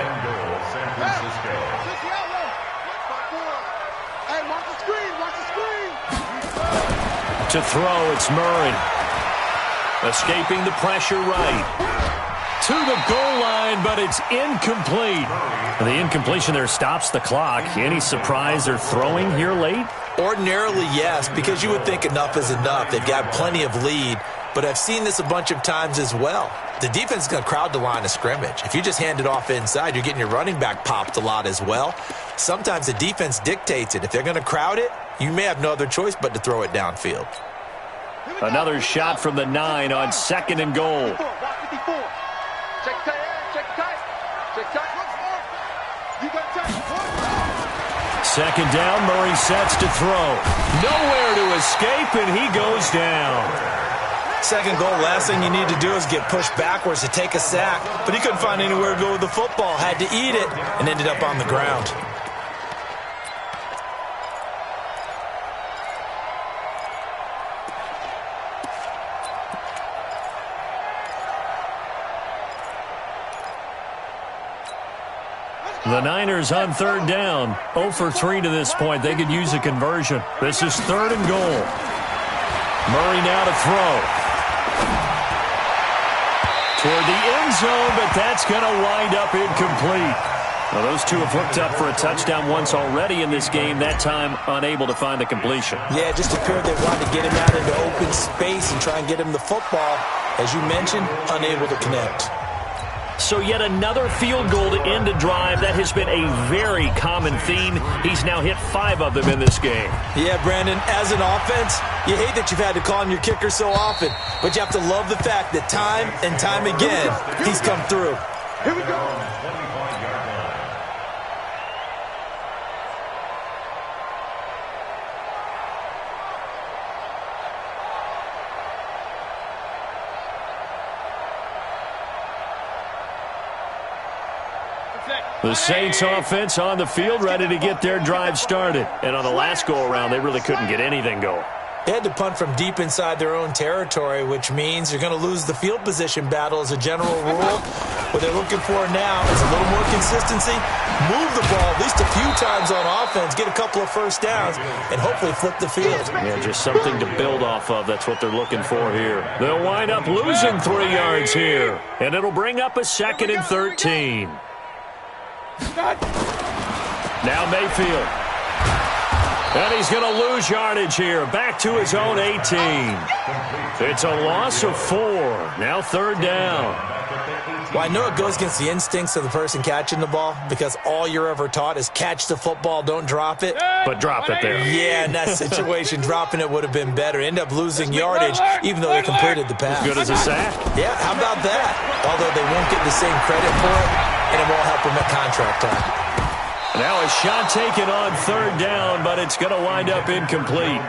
S1: To throw, it's Murray. Escaping the pressure right. To the goal line, but it's incomplete. The incompletion there stops the clock. Any surprise they're throwing here late?
S2: Ordinarily, yes, because you would think enough is enough. They've got plenty of lead, but I've seen this a bunch of times as well. The defense is going to crowd the line of scrimmage. If you just hand it off inside, you're getting your running back popped a lot as well. Sometimes the defense dictates it. If they're going to crowd it, you may have no other choice but to throw it downfield.
S1: Another shot from the 9 on 2nd and goal. Second down, Murray sets to throw. Nowhere to escape, and he goes down.
S2: Second goal, last thing you need to do is get pushed backwards to take a sack. But he couldn't find anywhere to go with the football. Had to eat it and ended up on the ground.
S1: The Niners on third down. 0 for 3 to this point. They could use a conversion. This is 3rd and goal. Murray now to throw. Toward the end zone, but that's going to wind up incomplete. Well, those two have hooked up for a touchdown once already in this game, that time unable to find the completion.
S2: Yeah, it just appeared they wanted to get him out into open space and try and get him the football. As you mentioned, unable to connect.
S1: So yet another field goal to end a drive. That has been a very common theme. He's now hit 5 of them in this game.
S2: Yeah, Brandon, as an offense, you hate that you've had to call on your kicker so often, but you have to love the fact that time and time again, he's come through.
S3: Here we go.
S1: The Saints offense on the field, ready to get their drive started. And on the last go-around, they really couldn't get anything going.
S2: They had to punt from deep inside their own territory, which means you're going to lose the field position battle as a general rule. What they're looking for now is a little more consistency, move the ball at least a few times on offense, get a couple of first downs, and hopefully flip the field.
S1: Yeah, just something to build off of. That's what they're looking for here. They'll wind up losing 3 yards here, and it'll bring up a 2nd and 13. Now Mayfield. And he's going to lose yardage here. Back to his own 18. It's a loss of 4. Now 3rd down.
S2: Well, I know it goes against the instincts of the person catching the ball because all you're ever taught is catch the football, don't drop it.
S1: But drop it there.
S2: Yeah, in that situation, dropping it would have been better. End up losing yardage even though they completed the pass.
S1: As good as a sack.
S2: Yeah, how about that? Although they won't get the same credit for it, and it won't help them at contract time.
S1: Now a shot taken on 3rd down, but it's going to wind up incomplete.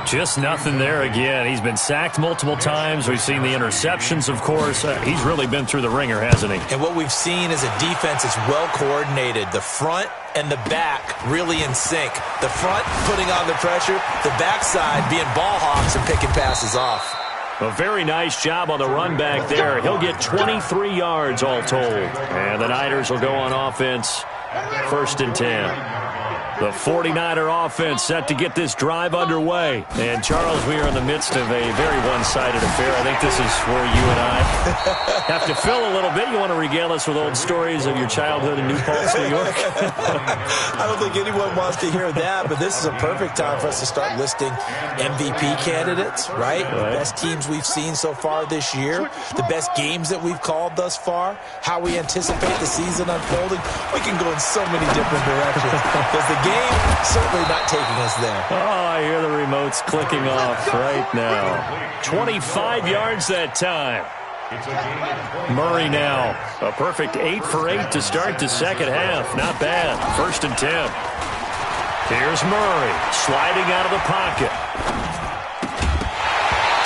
S1: Just nothing there again. He's been sacked multiple times. We've seen the interceptions, of course. He's really been through the ringer, hasn't he?
S2: And what we've seen is a defense that's well coordinated. The front and the back really in sync. The front putting on the pressure, the backside being ball hawks and picking passes off.
S1: A very nice job on the run back there. He'll get 23 yards all told. And the Niners will go on offense. 1st and 10. The 49er offense set to get this drive underway. And, Charles, we are in the midst of a very one-sided affair. I think this is where you and I have to fill a little bit. You want to regale us with old stories of your childhood in New Paltz, New York?
S2: I don't think anyone wants to hear that, but this is a perfect time for us to start listing MVP candidates, right? The best teams we've seen so far this year, the best games that we've called thus far, how we anticipate the season unfolding. We can go in so many different directions because the game certainly not taking us there.
S1: Oh, I hear the remotes clicking off right now. 25 yards that time. Murray now. A perfect 8 for 8 to start the second half. Not bad. 1st and 10. Here's Murray sliding out of the pocket.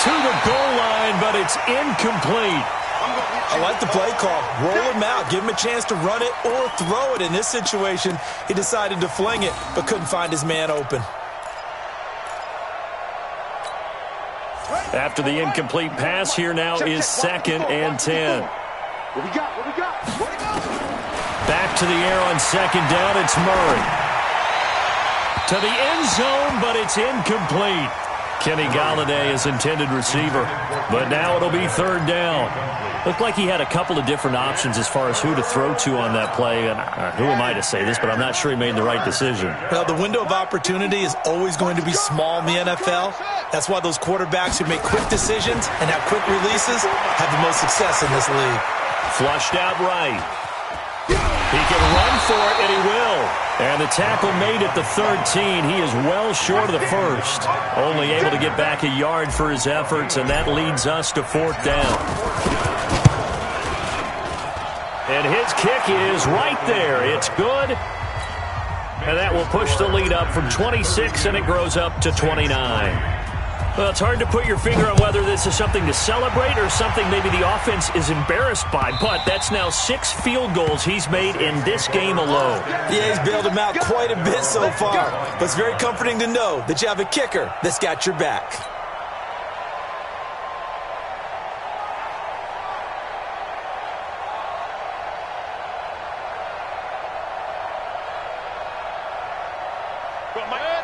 S1: To the goal line, but it's incomplete.
S2: I like the play call. Roll him out. Give him a chance to run it or throw it. In this situation, he decided to fling it, but couldn't find his man open.
S1: After the incomplete pass, here now is 2nd and 10.
S5: What we got?
S1: Back to the air on 2nd down. It's Murray. To the end zone, but it's incomplete. Kenny Galladay is intended receiver, but now it'll be 3rd down. Looked like he had a couple of different options as far as who to throw to on that play. And who am I to say this, but I'm not sure he made the right decision.
S2: Well, the window of opportunity is always going to be small in the NFL. That's why those quarterbacks who make quick decisions and have quick releases have the most success in this league.
S1: Flushed out right. He can run for it, and he will. And the tackle made at the 13. He is well short of the 1st. Only able to get back a yard for his efforts, and that leads us to 4th down. And his kick is right there. It's good. And that will push the lead up from 26, and it grows up to 29. Well, it's hard to put your finger on whether this is something to celebrate or something maybe the offense is embarrassed by, but that's now 6 field goals he's made in this game alone.
S2: Yeah, he's bailed him out quite a bit so far, but it's very comforting to know that you have a kicker that's got your back.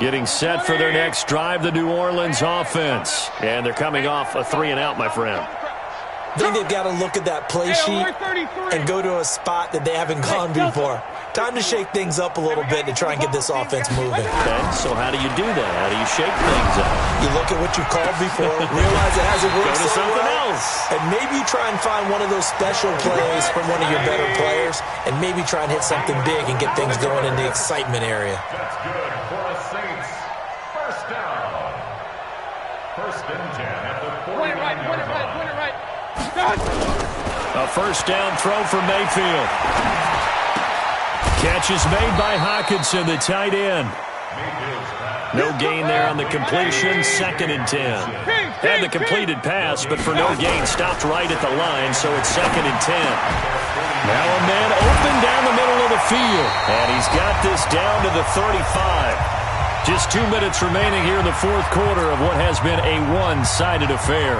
S1: Getting set for their next drive, the New Orleans offense. And they're coming off a 3-and-out, my friend.
S2: I think they've got to look at that play sheet and go to a spot that they haven't gone before. Time to shake things up a little bit to try and get this offense moving.
S1: Okay, so how do you do that? How do you shake things up?
S2: You look at what you called before, realize it hasn't worked
S1: Go to
S2: so
S1: something
S2: well,
S1: else.
S2: and maybe you try and find one of those special plays from one of your better players, and maybe try and hit something big and get things going in the excitement area.
S4: That's good for the Saints. 1st down. 1st and 10 at the 49-yard line.
S1: A 1st down throw for Mayfield. Catch is made by Hawkinson, the tight end.
S4: Mayfield's pass
S1: No gain there on the completion, 2nd and 10. Had the completed pass, but for no gain, stopped right at the line, so it's 2nd and 10. Now a man open down the middle of the field, and he's got this down to the 35. Just 2 minutes remaining here in the fourth quarter of what has been a one-sided affair.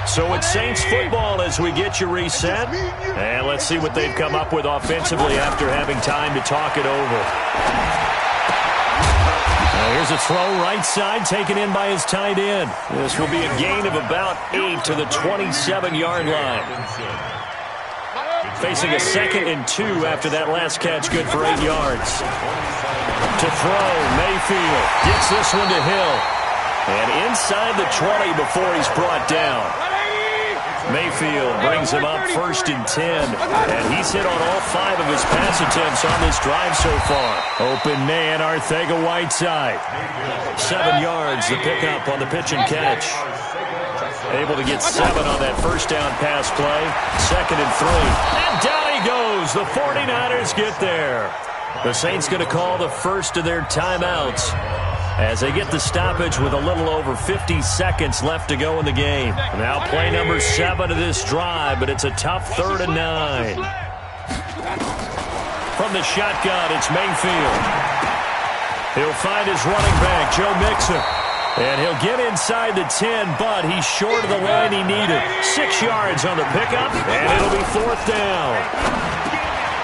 S1: So it's Saints football as we get you reset. And let's see what they've come up with offensively after having time to talk it over. Now here's a throw right side taken in by his tight end. This will be a gain of about 8 to the 27-yard line. Facing a 2nd and 2 after that last catch, good for 8 yards. To throw, Mayfield gets this one to Hill. And inside the 20 before he's brought down. Mayfield brings him up 1st and 10. And he's hit on all 5 of his pass attempts on this drive so far. Open man, Arcega-Whiteside. 7 yards, the pickup on the pitch and catch. Able to get 7 on that first down pass play. 2nd and 3. And down he goes. The 49ers get there. The Saints going to call the first of their timeouts as they get the stoppage with a little over 50 seconds left to go in the game. Now play number 7 of this drive, but it's a tough 3rd and 9. From the shotgun, it's Mayfield. He'll find his running back, Joe Mixon. And he'll get inside the 10, but he's short of the line he needed. 6 yards on the pickup, and it'll be 4th down.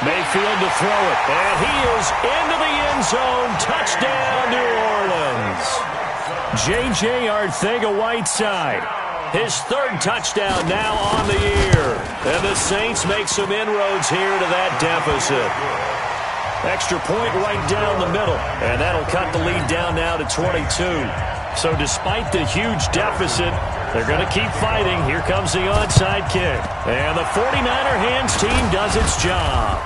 S1: Mayfield to throw it, and he is into the end zone. Touchdown, New Orleans. J.J. Arcega-Whiteside, his 3rd touchdown now on the year. And the Saints make some inroads here to that deficit. Extra point right down the middle, and that'll cut the lead down now to 22. So despite the huge deficit, they're going to keep fighting. Here comes the onside kick. And the 49er hands team does its job.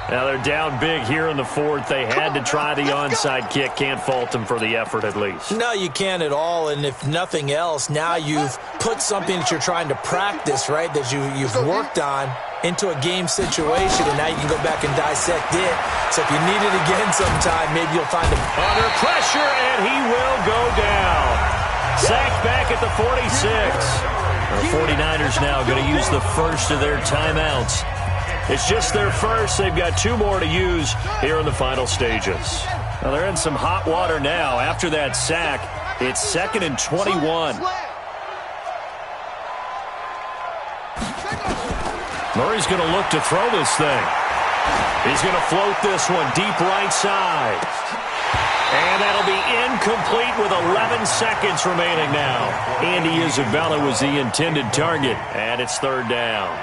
S1: Now they're down big here in the 4th. They had to try the onside kick. Can't fault them for the effort at least.
S2: No, you can't at all. And if nothing else, now you've put something that you're trying to practice, right, that you've worked on into a game situation, and now you can go back and dissect it. So if you need it again sometime, maybe you'll find him
S1: under pressure, and he will go down. Sacked back at the 46. The 49ers now going to use the first of their timeouts. It's just their first. They've got 2 more to use here in the final stages. Now they're in some hot water now. After that sack, it's 2nd and 21. Murray's going to look to throw this thing. He's going to float this one deep right side. And that'll be incomplete with 11 seconds remaining now. Andy Isabella was the intended target, and it's 3rd down.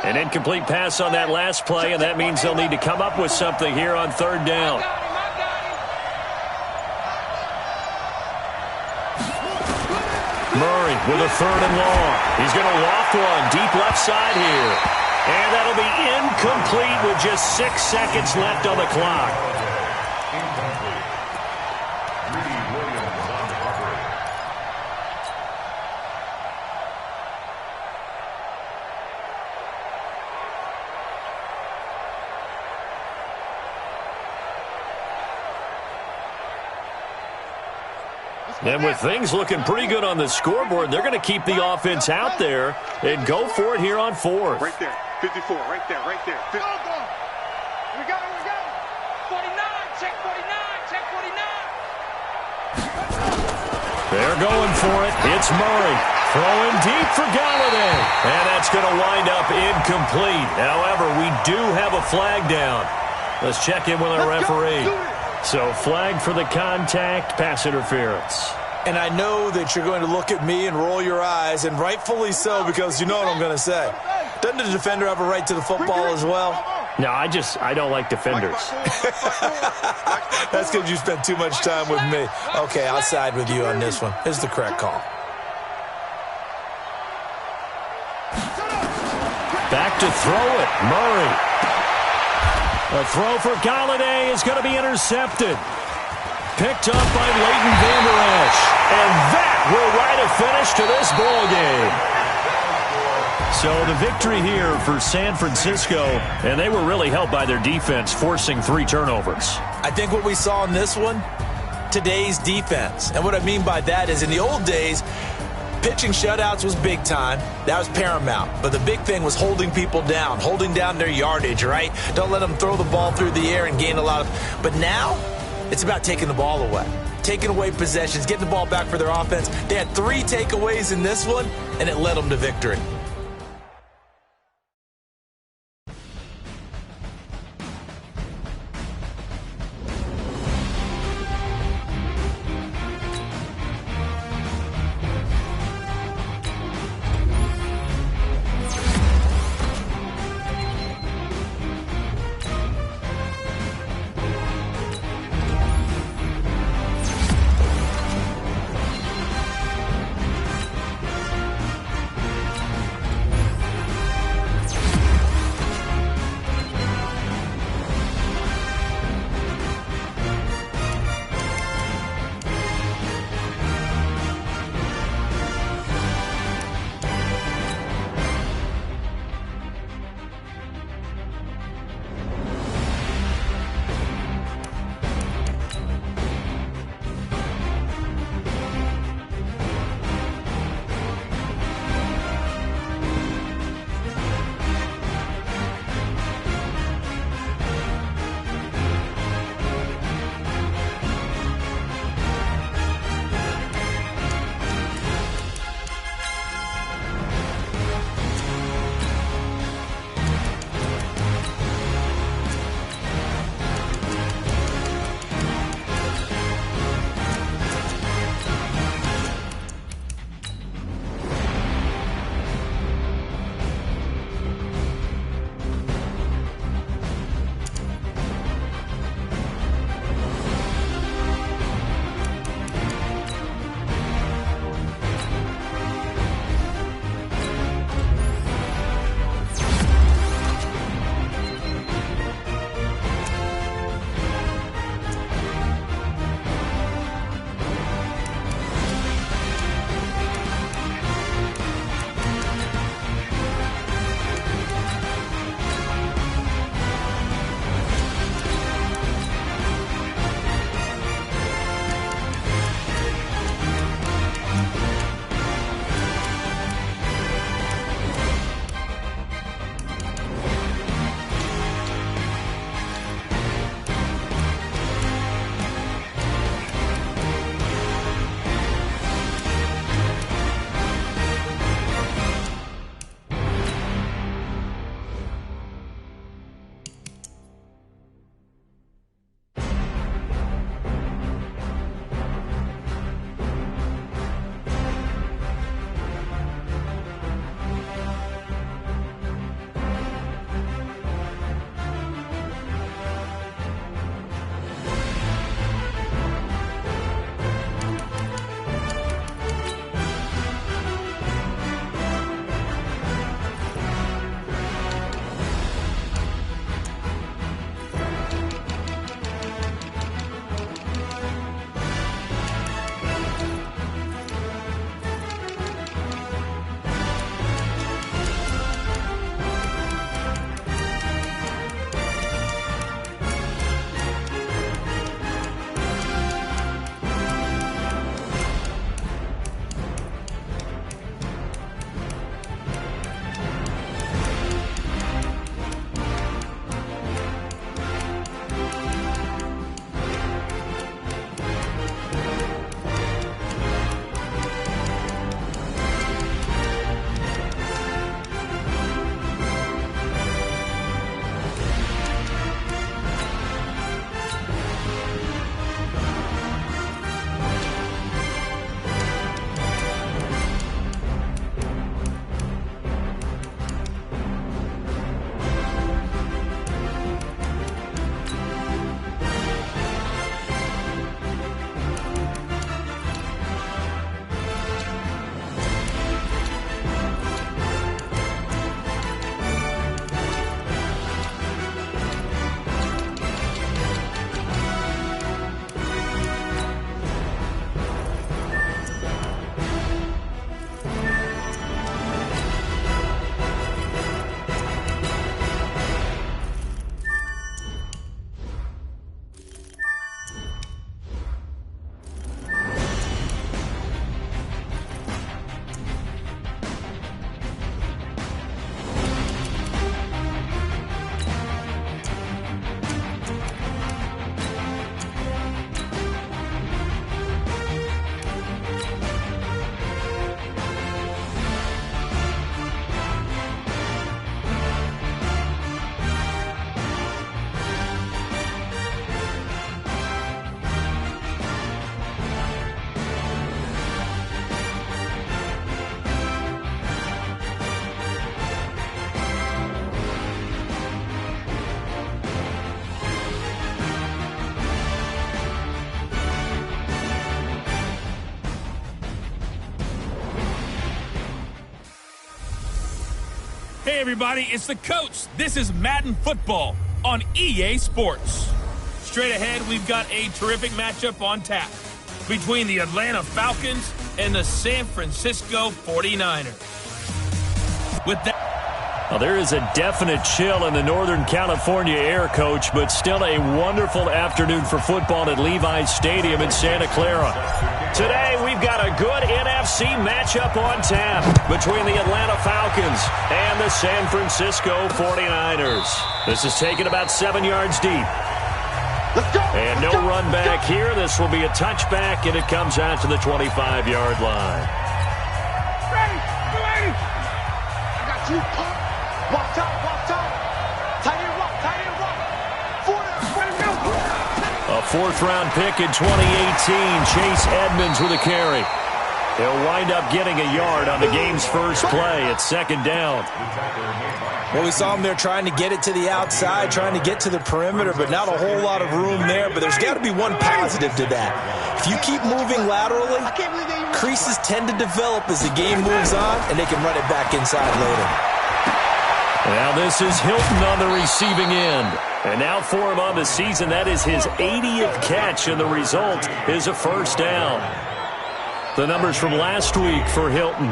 S1: An incomplete pass on that last play, and that means they'll need to come up with something here on 3rd down. Murray with a 3rd and long. He's going to loft one deep left side here. And that'll be incomplete with just 6 seconds left on the clock. And with things looking pretty good on the scoreboard, they're going to keep the offense out there and go for it here on 4th.
S5: Right there. 54. Right there. Right there. Go. We got it. 49. Check 49. Check 49.
S1: They're going for it. It's Murray. Throwing deep for Galladay. And that's going to wind up incomplete. However, we do have a flag down. Let's check in with our referee. So flag for the contact, pass interference.
S2: And I know that you're going to look at me and roll your eyes, and rightfully so, because you know what I'm going to say. Doesn't the defender have a right to the football as well?
S1: No, I don't like defenders.
S2: That's because you spent too much time with me. Okay, I'll side with you on this one. This is the correct call.
S1: Back to throw it. Murray. A throw for Galladay is going to be intercepted. Picked up by Leighton Vander Esch. And that will write a finish to this ball game. So the victory here for San Francisco, and they were really helped by their defense, forcing 3 turnovers.
S2: I think what we saw in this one, today's defense. And what I mean by that is in the old days, pitching shutouts was big time. That was paramount. But the big thing was holding people down, holding down their yardage, right? Don't let them throw the ball through the air and gain a lot of... But now, it's about taking the ball away. Taking away possessions, getting the ball back for their offense. They had 3 takeaways in this one, and it led them to victory.
S6: everybody, it's the coach. This is Madden Football on EA Sports. Straight ahead, we've got a terrific matchup on tap between the Atlanta Falcons and the San Francisco 49ers. With that...
S1: Well, there is a definite chill in the Northern California air, Coach, but still a wonderful afternoon for football at Levi's Stadium in Santa Clara. Today, we've got a good NFC matchup on tap between the Atlanta Falcons and the San Francisco 49ers. This is taken about 7 yards deep. And no run back here. This will be a touchback, and it comes out to the 25-yard line.
S5: Ready. I got you, pump. Walk out. Tight end walk.
S1: A fourth-round pick in 2018. Chase Edmonds with a carry. He'll wind up getting a yard on the game's first play at second down.
S2: Well, we saw him there trying to get it to the outside, trying to get to the perimeter, but not a whole lot of room there. But there's got to be one positive to that. If you keep moving laterally, creases tend to develop as the game moves on, and they can run it back inside later.
S1: Now this is Hilton on the receiving end. And now for him on the season, that is his 80th catch, and the result is a first down. The numbers from last week for Hilton: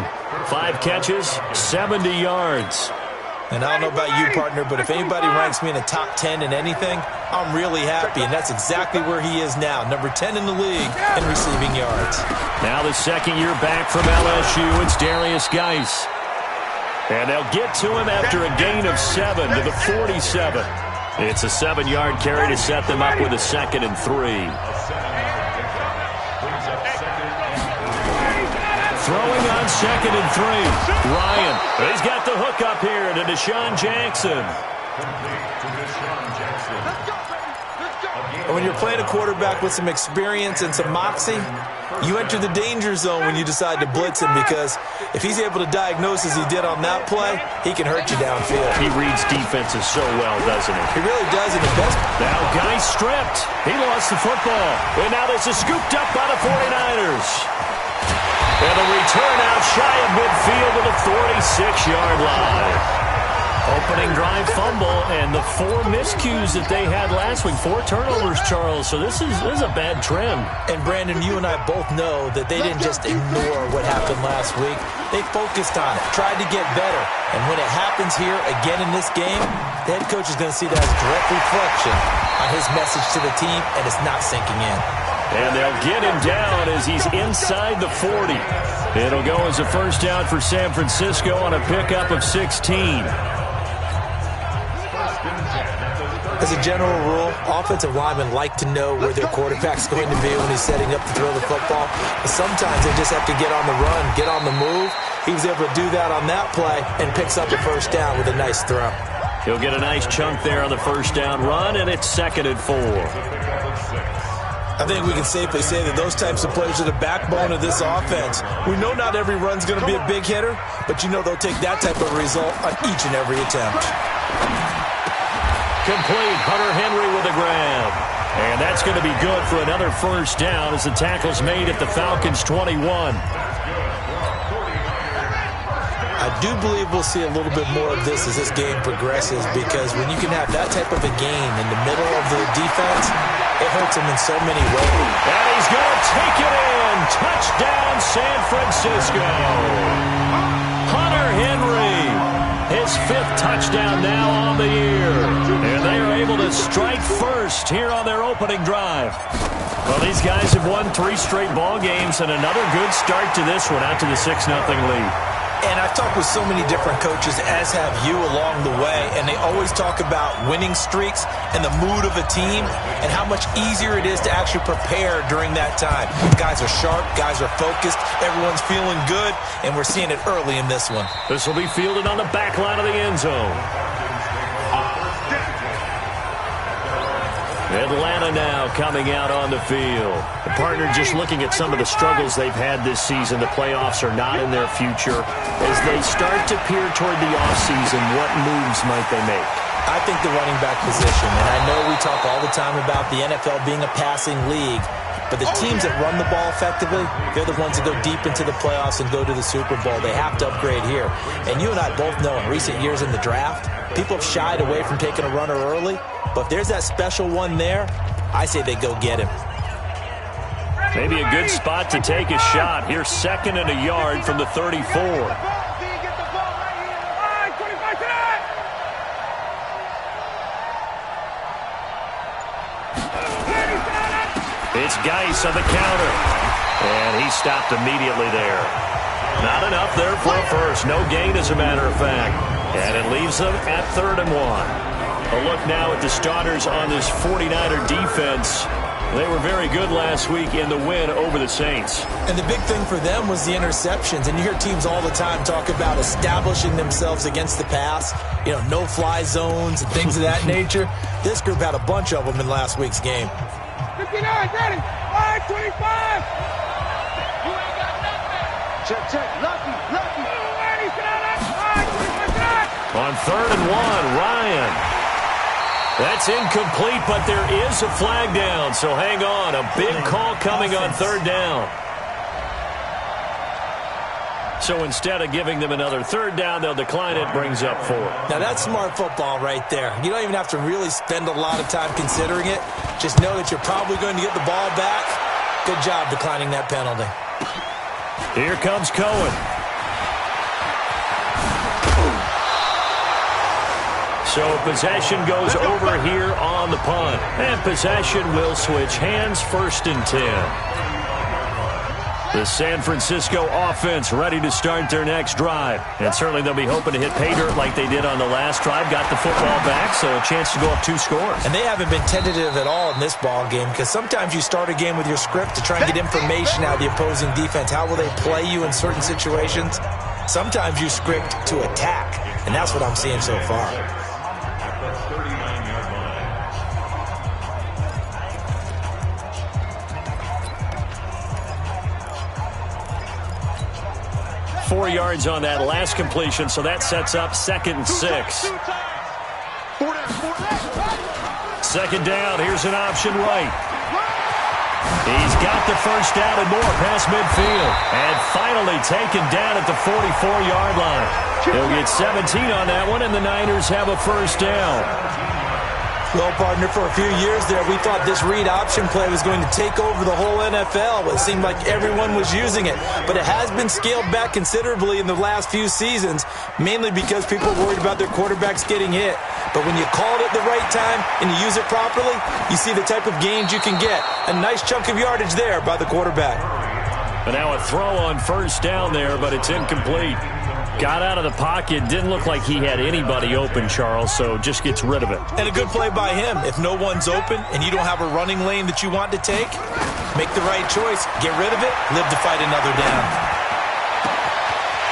S1: 5 catches, 70 yards.
S2: And I don't know about you, partner, but if anybody ranks me in the top 10 in anything, I'm really happy, and that's exactly where he is now, number 10 in the league in receiving yards.
S1: Now the second year back from LSU, it's Darius Geis. And they'll get to him after a gain of 7 to the 47. It's a 7-yard carry to set them up with a 2nd and 3. Throwing on 2nd and 3. Ryan, he's got the hook up here to Deshaun Jackson.
S2: And when you're playing a quarterback with some experience and some moxie, you enter the danger zone when you decide to blitz him, because if he's able to diagnose as he did on that play, he can hurt you downfield.
S1: He reads defenses so well, doesn't he?
S2: He really does. And the best...
S1: Now Geis stripped. He lost the football. And now this is scooped up by the 49ers. And a return out shy of midfield to the 46-yard line. Opening drive fumble, and the 4 miscues that they had last week. 4 turnovers, Charles. So this is a bad trend.
S2: And Brandon, you and I both know that they didn't just ignore what happened last week. They focused on it, tried to get better. And when it happens here again in this game, the head coach is going to see that as a direct reflection on his message to the team, and it's not sinking in.
S1: And they'll get him down as he's inside the 40. It'll go as a first down for San Francisco on a pickup of 16.
S2: As a general rule, offensive linemen like to know where their quarterback's going to be when he's setting up to throw the football. But sometimes they just have to get on the run, get on the move. He was able to do that on that play and picks up a first down with a nice throw.
S1: He'll get a nice chunk there on the first down run, and it's 2nd and 4.
S2: I think we can safely say that those types of plays are the backbone of this offense. We know not every run's going to be a big hitter, but you know they'll take that type of result on each and every attempt.
S1: Complete. Hunter Henry with a grab. And that's going to be good for another first down as the tackle's made at the Falcons' 21.
S2: I do believe we'll see a little bit more of this as this game progresses, because when you can have that type of a gain in the middle of the defense, it hurts him in so many ways.
S1: And he's going to take it in. Touchdown, San Francisco. Hunter Henry, his 5th touchdown now on the year. And they are able to strike first here on their opening drive. Well, these guys have won 3 straight ball games, and another good start to this one, out to the 6-0 lead.
S2: And I've talked with so many different coaches, as have you, along the way, and they always talk about winning streaks and the mood of a team and how much easier it is to actually prepare during that time. Guys are sharp, guys are focused, everyone's feeling good, and we're seeing it early in this one.
S1: This will be fielded on the back line of the end zone. Atlanta now coming out on the field. The partner just looking at some of the struggles they've had this season. The playoffs are not in their future. As they start to peer toward the offseason, what moves might they make?
S2: I think the running back position, and I know we talk all the time about the NFL being a passing league, but the teams that run the ball effectively, they're the ones that go deep into the playoffs and go to the Super Bowl. They have to upgrade here. And you and I both know in recent years in the draft, people have shied away from taking a runner early, but if there's that special one there, I say they go get him.
S1: Maybe a good spot to take a shot. Here's 2nd and a yard from the 34. It's Geis on the counter. And he stopped immediately there. Not enough there for a first. No gain, as a matter of fact. And it leaves them at 3rd and 1. A look now at the starters on this 49er defense. They were very good last week in the win over the Saints.
S2: And the big thing for them was the interceptions. And you hear teams all the time talk about establishing themselves against the pass. You know, no-fly zones and things of that nature. This group had a bunch of them in last week's game.
S3: 59, ready. 5, 25. You ain't got nothing. Check. Lucky.
S1: On 3rd and 1, Ryan. That's incomplete, but there is a flag down, so hang on. A big call coming on 3rd down. So instead of giving them another 3rd down, they'll decline it, brings up 4.
S2: Now that's smart football right there. You don't even have to really spend a lot of time considering it. Just know that you're probably going to get the ball back. Good job declining that penalty.
S1: Here comes Cohen. So possession goes over here on the punt. And possession will switch hands, 1st and 10. The San Francisco offense ready to start their next drive. And certainly they'll be hoping to hit pay dirt like they did on the last drive. Got the football back, so a chance to go up 2 scores.
S2: And they haven't been tentative at all in this ball game, because sometimes you start a game with your script to try and get information out of the opposing defense. How will they play you in certain situations? Sometimes you script to attack, and that's what I'm seeing so far.
S1: 4 yards on that last completion, so that sets up 2nd and 6. 2nd down, here's an option right. He's got the first down and more past midfield. And finally taken down at the 44-yard line. He'll get 17 on that one, and the Niners have a first down.
S2: Well, partner, for a few years there, we thought this read option play was going to take over the whole NFL. It seemed like everyone was using it. But it has been scaled back considerably in the last few seasons, mainly because people are worried about their quarterbacks getting hit. But when you call it at the right time and you use it properly, you see the type of gains you can get. A nice chunk of yardage there by the quarterback.
S1: And now a throw on first down there, but it's incomplete. Got out of the pocket. Didn't look like he had anybody open, Charles, so just gets rid of it.
S2: And a good play by him. If no one's open and you don't have a running lane that you want to take, make the right choice. Get rid of it. Live to fight another down.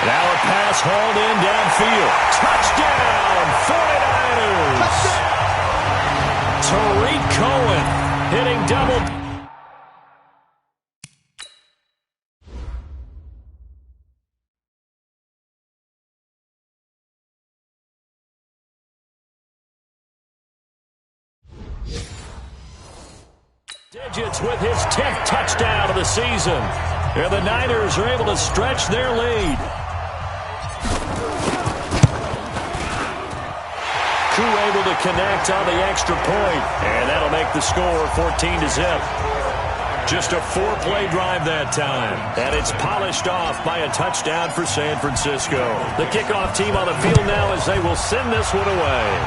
S1: Now a pass hauled in downfield. Touchdown, 49ers. Tariq Cohen hitting double. Digits with his 10th touchdown of the season. And the Niners are able to stretch their lead. Koo able to connect on the extra point. And that'll make the score 14-0. Just a 4-play drive that time. And it's polished off by a touchdown for San Francisco. The kickoff team on the field now as they will send this one away.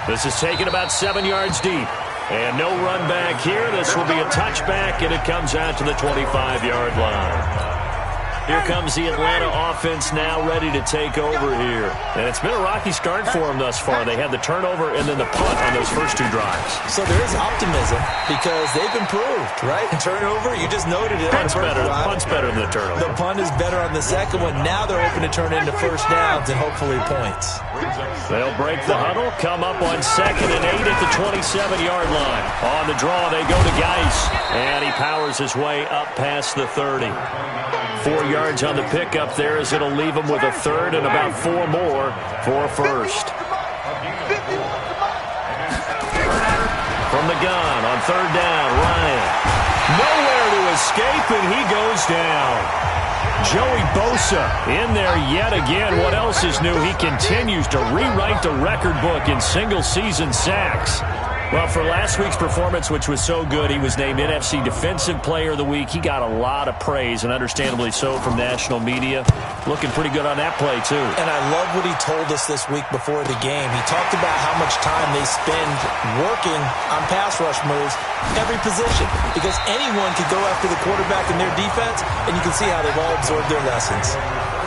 S1: This is taken about 7 yards deep. And no run back here. This will be a touchback, and it comes out to the 25-yard line. Here comes the Atlanta offense now ready to take over here. And it's been a rocky start for them thus far. They had the turnover and then the punt on those first 2 drives.
S2: So there is optimism because they've improved, right? Turnover, you just noted it.
S1: Punt's better than the turnover.
S2: The punt is better on the second one. Now they're hoping to turn it into first downs and hopefully points.
S1: They'll break the huddle, come up on 2nd and 8 at the 27-yard line. On the draw, they go to Geis, and he powers his way up past the 30. 4 yards on the pickup there as it'll leave him with a third and about 4 more for a first. gun on third down. Ryan. Nowhere to escape, and he goes down. Joey Bosa in there yet again. What else is new? He continues to rewrite the record book in single-season sacks. Well, for last week's performance, which was so good, he was named NFC Defensive Player of the Week. He got a lot of praise, and understandably so, from national media. Looking pretty good on that play, too.
S2: And I love what he told us this week before the game. He talked about how much time they spend working on pass rush moves, every position, because anyone can go after the quarterback in their defense, and you can see how they've all absorbed their lessons.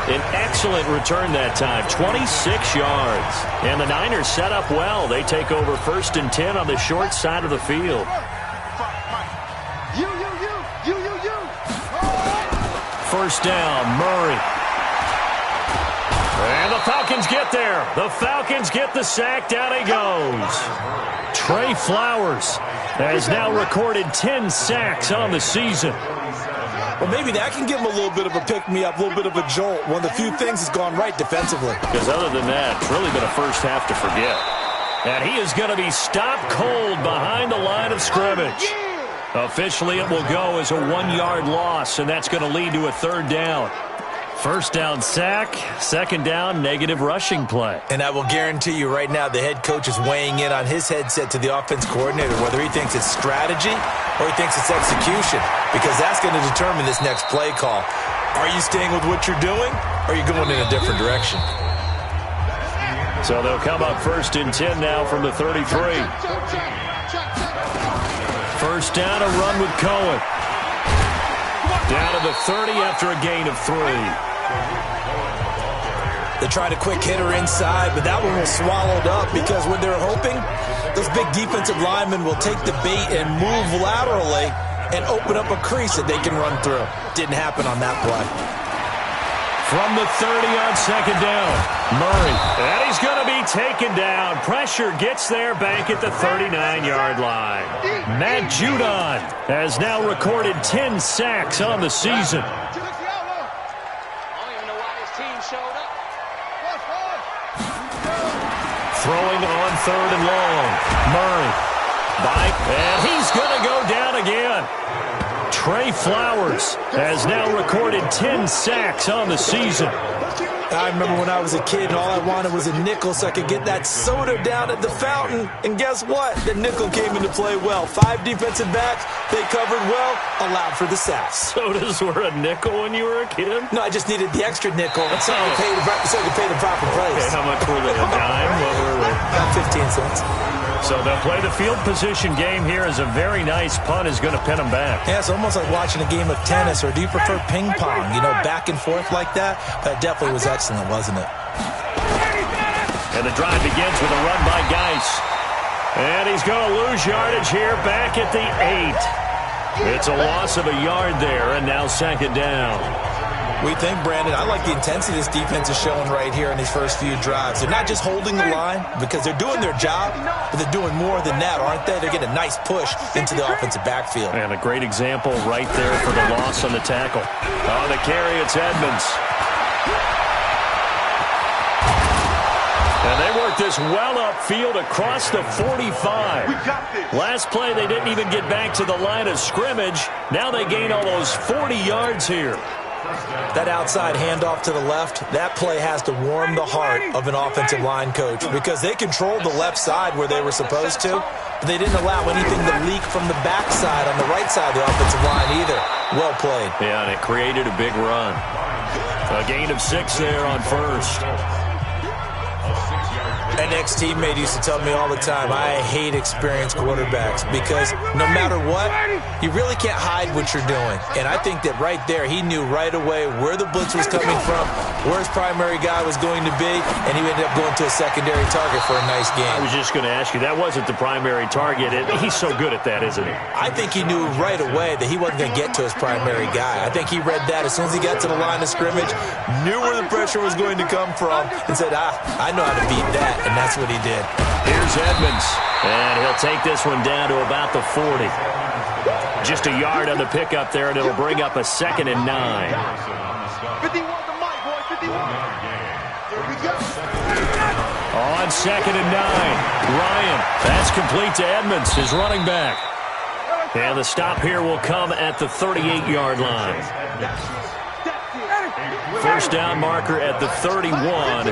S1: An excellent return that time, 26 yards. And the Niners set up well. They take over 1st and 10 on the short side of the field. First down, Murray. And the Falcons get there. The Falcons get the sack. Down he goes. Trey Flowers has now recorded 10 sacks on the season.
S2: Well, maybe that can give him a little bit of a pick-me-up, a little bit of a jolt. One of the few things that's gone right defensively.
S1: Because other than that, it's really been a first half to forget. And he is going to be stopped cold behind the line of scrimmage. Officially, it will go as a 1-yard loss, and that's going to lead to a third down. First down sack, second down negative rushing play.
S2: And I will guarantee you right now the head coach is weighing in on his headset to the offense coordinator, whether he thinks it's strategy or he thinks it's execution, because that's going to determine this next play call. Are you staying with what you're doing, or are you going in a different direction?
S1: So they'll come up 1st and 10 now from the 33. First down, a run with Cohen. Down to the 30 after a gain of 3.
S2: They tried a quick hitter inside, but that one was swallowed up because when they're hoping, those big defensive linemen will take the bait and move laterally and open up a crease that they can run through. Didn't happen on that play.
S1: From the 30 on second down, Murray. And he's going to be taken down. Pressure gets there back at the 39-yard line. Matt Judon has now recorded 10 sacks on the season. Throwing on third and long. Murray. And he's going to go down again. Trey Flowers has now recorded 10 sacks on the season.
S2: I remember when I was a kid and all I wanted was a nickel so I could get that soda down at the fountain. And guess what? The nickel came into play well. 5 defensive backs, they covered well, allowed for the sacks.
S1: Sodas were a nickel when you were a kid?
S2: No, I just needed the extra nickel so I could pay the proper price.
S1: Okay, how much were they? A dime? What were they?
S2: About 15 cents.
S1: So they'll play the field position game here as a very nice punt is going to pin them back.
S2: Yeah, it's almost like watching a game of tennis, or do you prefer ping pong? You know, back and forth like that? That definitely was excellent, wasn't it?
S1: And the drive begins with a run by Geis. And he's going to lose yardage here back at the 8. It's a loss of a yard there, and now second down.
S2: We think, Brandon, I like the intensity this defense is showing right here in these first few drives. They're not just holding the line because they're doing their job, but they're doing more than that, aren't they? They're getting a nice push into the offensive backfield.
S1: And a great example right there for the loss on the tackle. On the carry, it's Edmonds. And they work this well upfield across the 45. Last play, they didn't even get back to the line of scrimmage. Now they gain almost 40 yards here.
S2: That outside handoff to the left, that play has to warm the heart of an offensive line coach because they controlled the left side where they were supposed to, but they didn't allow anything to leak from the backside on the right side of the offensive line either. Well played.
S1: Yeah, and it created a big run. A gain of 6 there on first.
S2: An ex-teammate used to tell me all the time, I hate experienced quarterbacks because no matter what, you really can't hide what you're doing. And I think that right there, he knew right away where the blitz was coming from, where his primary guy was going to be, and he ended up going to a secondary target for a nice game.
S1: I was just going to ask you, that wasn't the primary target. He's so good at that, isn't he?
S2: I think he knew right away that he wasn't going to get to his primary guy. I think he read that as soon as he got to the line of scrimmage, knew where the pressure was going to come from, and said, I know how to beat that. And that's what he did.
S1: Here's Edmonds. And he'll take this one down to about the 40. Just a yard on the pickup there, and it'll bring up a 2nd and 9.
S5: 51 to Mike, boy. 51. Here we go.
S1: On 2nd and 9, Ryan. That's complete to Edmonds, his running back. And the stop here will come at the 38-yard line. First down marker at the 31.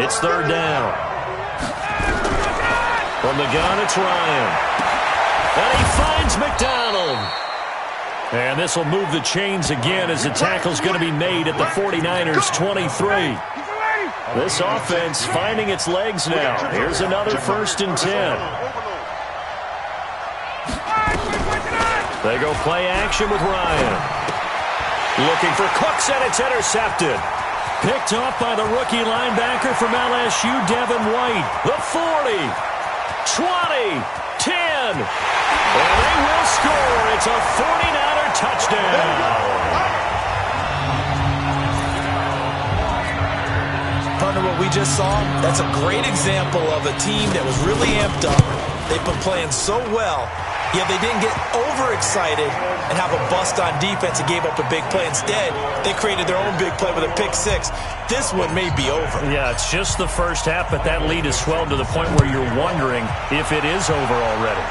S1: It's 3rd down. From the gun, it's Ryan. And he finds McDonald. And this will move the chains again as the tackle's going to be made at the 49ers' 23. This offense finding its legs now. Here's another 1st and 10. They go play action with Ryan. Looking for Cooks, and it's intercepted. Picked off by the rookie linebacker from LSU, Devin White. The 40, 20, 10. And they will score. It's a 49er touchdown.
S2: Partner, what we just saw, that's a great example of a team that was really amped up. They've been playing so well. Yeah, they didn't get overexcited and have a bust on defense and gave up a big play. Instead, they created their own big play with a pick six. This one may be over.
S1: Yeah, it's just the first half, but that lead has swelled to the point where you're wondering if it is over already.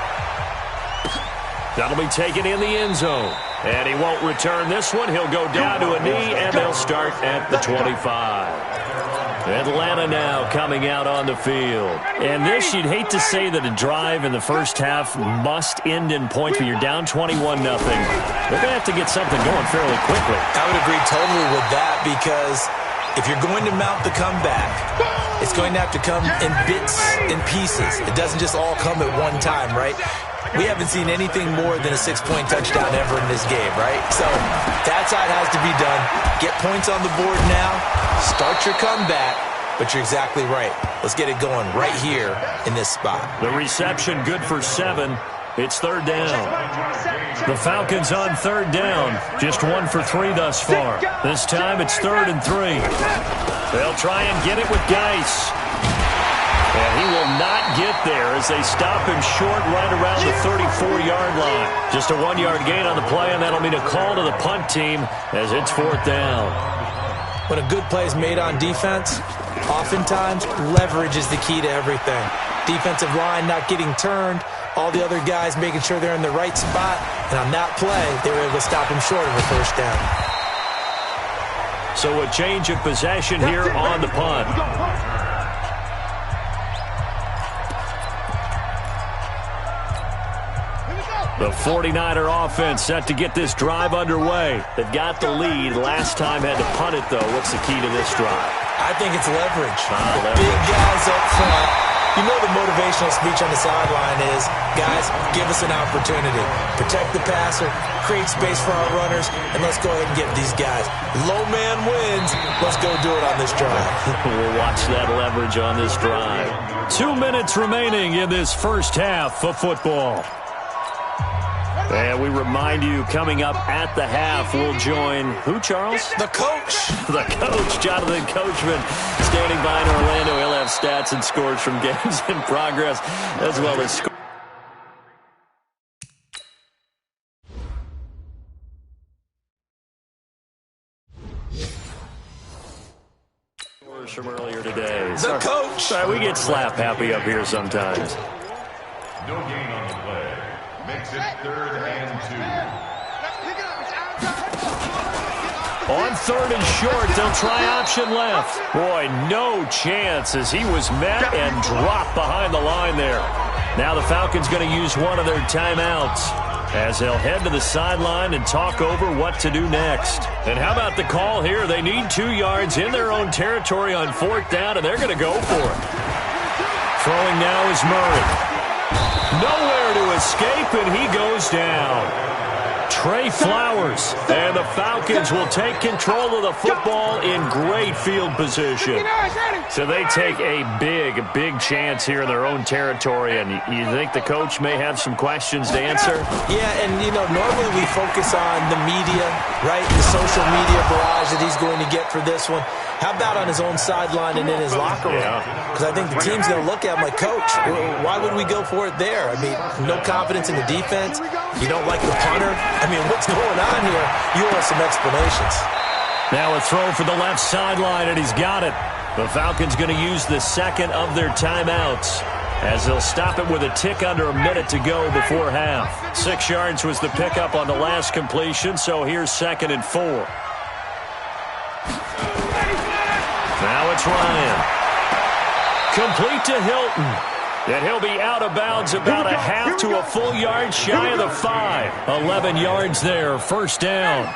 S1: That'll be taken in the end zone. And he won't return this one. He'll go down to a knee, and they'll start at the 25. Atlanta now coming out on the field. And this, you'd hate to say that a drive in the first half must end in points, but you're down 21-0. They're going to have to get something going fairly quickly.
S2: I would agree totally with that, because if you're going to mount the comeback, it's going to have to come in bits and pieces. It doesn't just all come at one time, right? We haven't seen anything more than a 6-point touchdown ever in this game, right? So that's how it has to be done. Get points on the board now. Start your comeback. But you're exactly right. Let's get it going right here in this spot.
S1: The reception good for 7. It's 3rd down. The Falcons on 3rd down. Just 1 for 3 thus far. This time it's 3rd and 3. They'll try and get it with Geis. And he will not get there as they stop him short right around the 34-yard line. Just a 1-yard gain on the play, and that'll mean a call to the punt team as it's 4th down.
S2: When a good play is made on defense, oftentimes leverage is the key to everything. Defensive line not getting turned, all the other guys making sure they're in the right spot, and on that play, they were able to stop him short of a 1st down.
S1: So a change of possession here on the punt. The 49er offense set to get this drive underway. They've got the lead. Last time had to punt it, though. What's the key to this drive?
S2: I think it's leverage. The big guys up front. You know the motivational speech on the sideline is, guys, give us an opportunity. Protect the passer, create space for our runners, and let's go ahead and get these guys. Low man wins. Let's go do it on this drive.
S1: We'll watch that leverage on this drive. 2 minutes remaining in this first half of football. And we remind you, coming up at the half, we'll join who, Charles?
S2: The coach.
S1: The coach, Jonathan Coachman, standing by in Orlando. He'll have stats and scores from games in progress, as well as scores from earlier today.
S2: The coach.
S1: Sorry, we get slap happy up here sometimes.
S4: No gain on the play. Makes it 3rd and 2.
S1: On 3rd and short, they'll try option left. Boy, no chance as he was met and dropped behind the line there. Now the Falcons going to use one of their timeouts as they'll head to the sideline and talk over what to do next. And how about the call here? They need 2 yards in their own territory on 4th down, and they're going to go for it. Throwing now is Murray. Nowhere to escape, and he goes down. Trey Flowers, and the Falcons will take control of the football in great field position. So they take a big chance here in their own territory, and you think the coach may have some questions to answer?
S2: Yeah, and, you know, normally we focus on the media, right, the social media barrage that he's going to get for this one. How about on his own sideline and in his locker room? Because I think the team's going to look at him like, Coach, why would we go for it there? I mean, no confidence in the defense. You don't like the punter. I mean, what's going on here? You want some explanations.
S1: Now a throw for the left sideline, and he's got it. The Falcons going to use the second of their timeouts, as they'll stop it with a tick under a minute to go before half. 6 yards was the pickup on the last completion, so here's 2nd and 4. Now it's Ryan. Complete to Hilton. And he'll be out of bounds about a half to a full yard shy of the 5. 11 yards there, first down.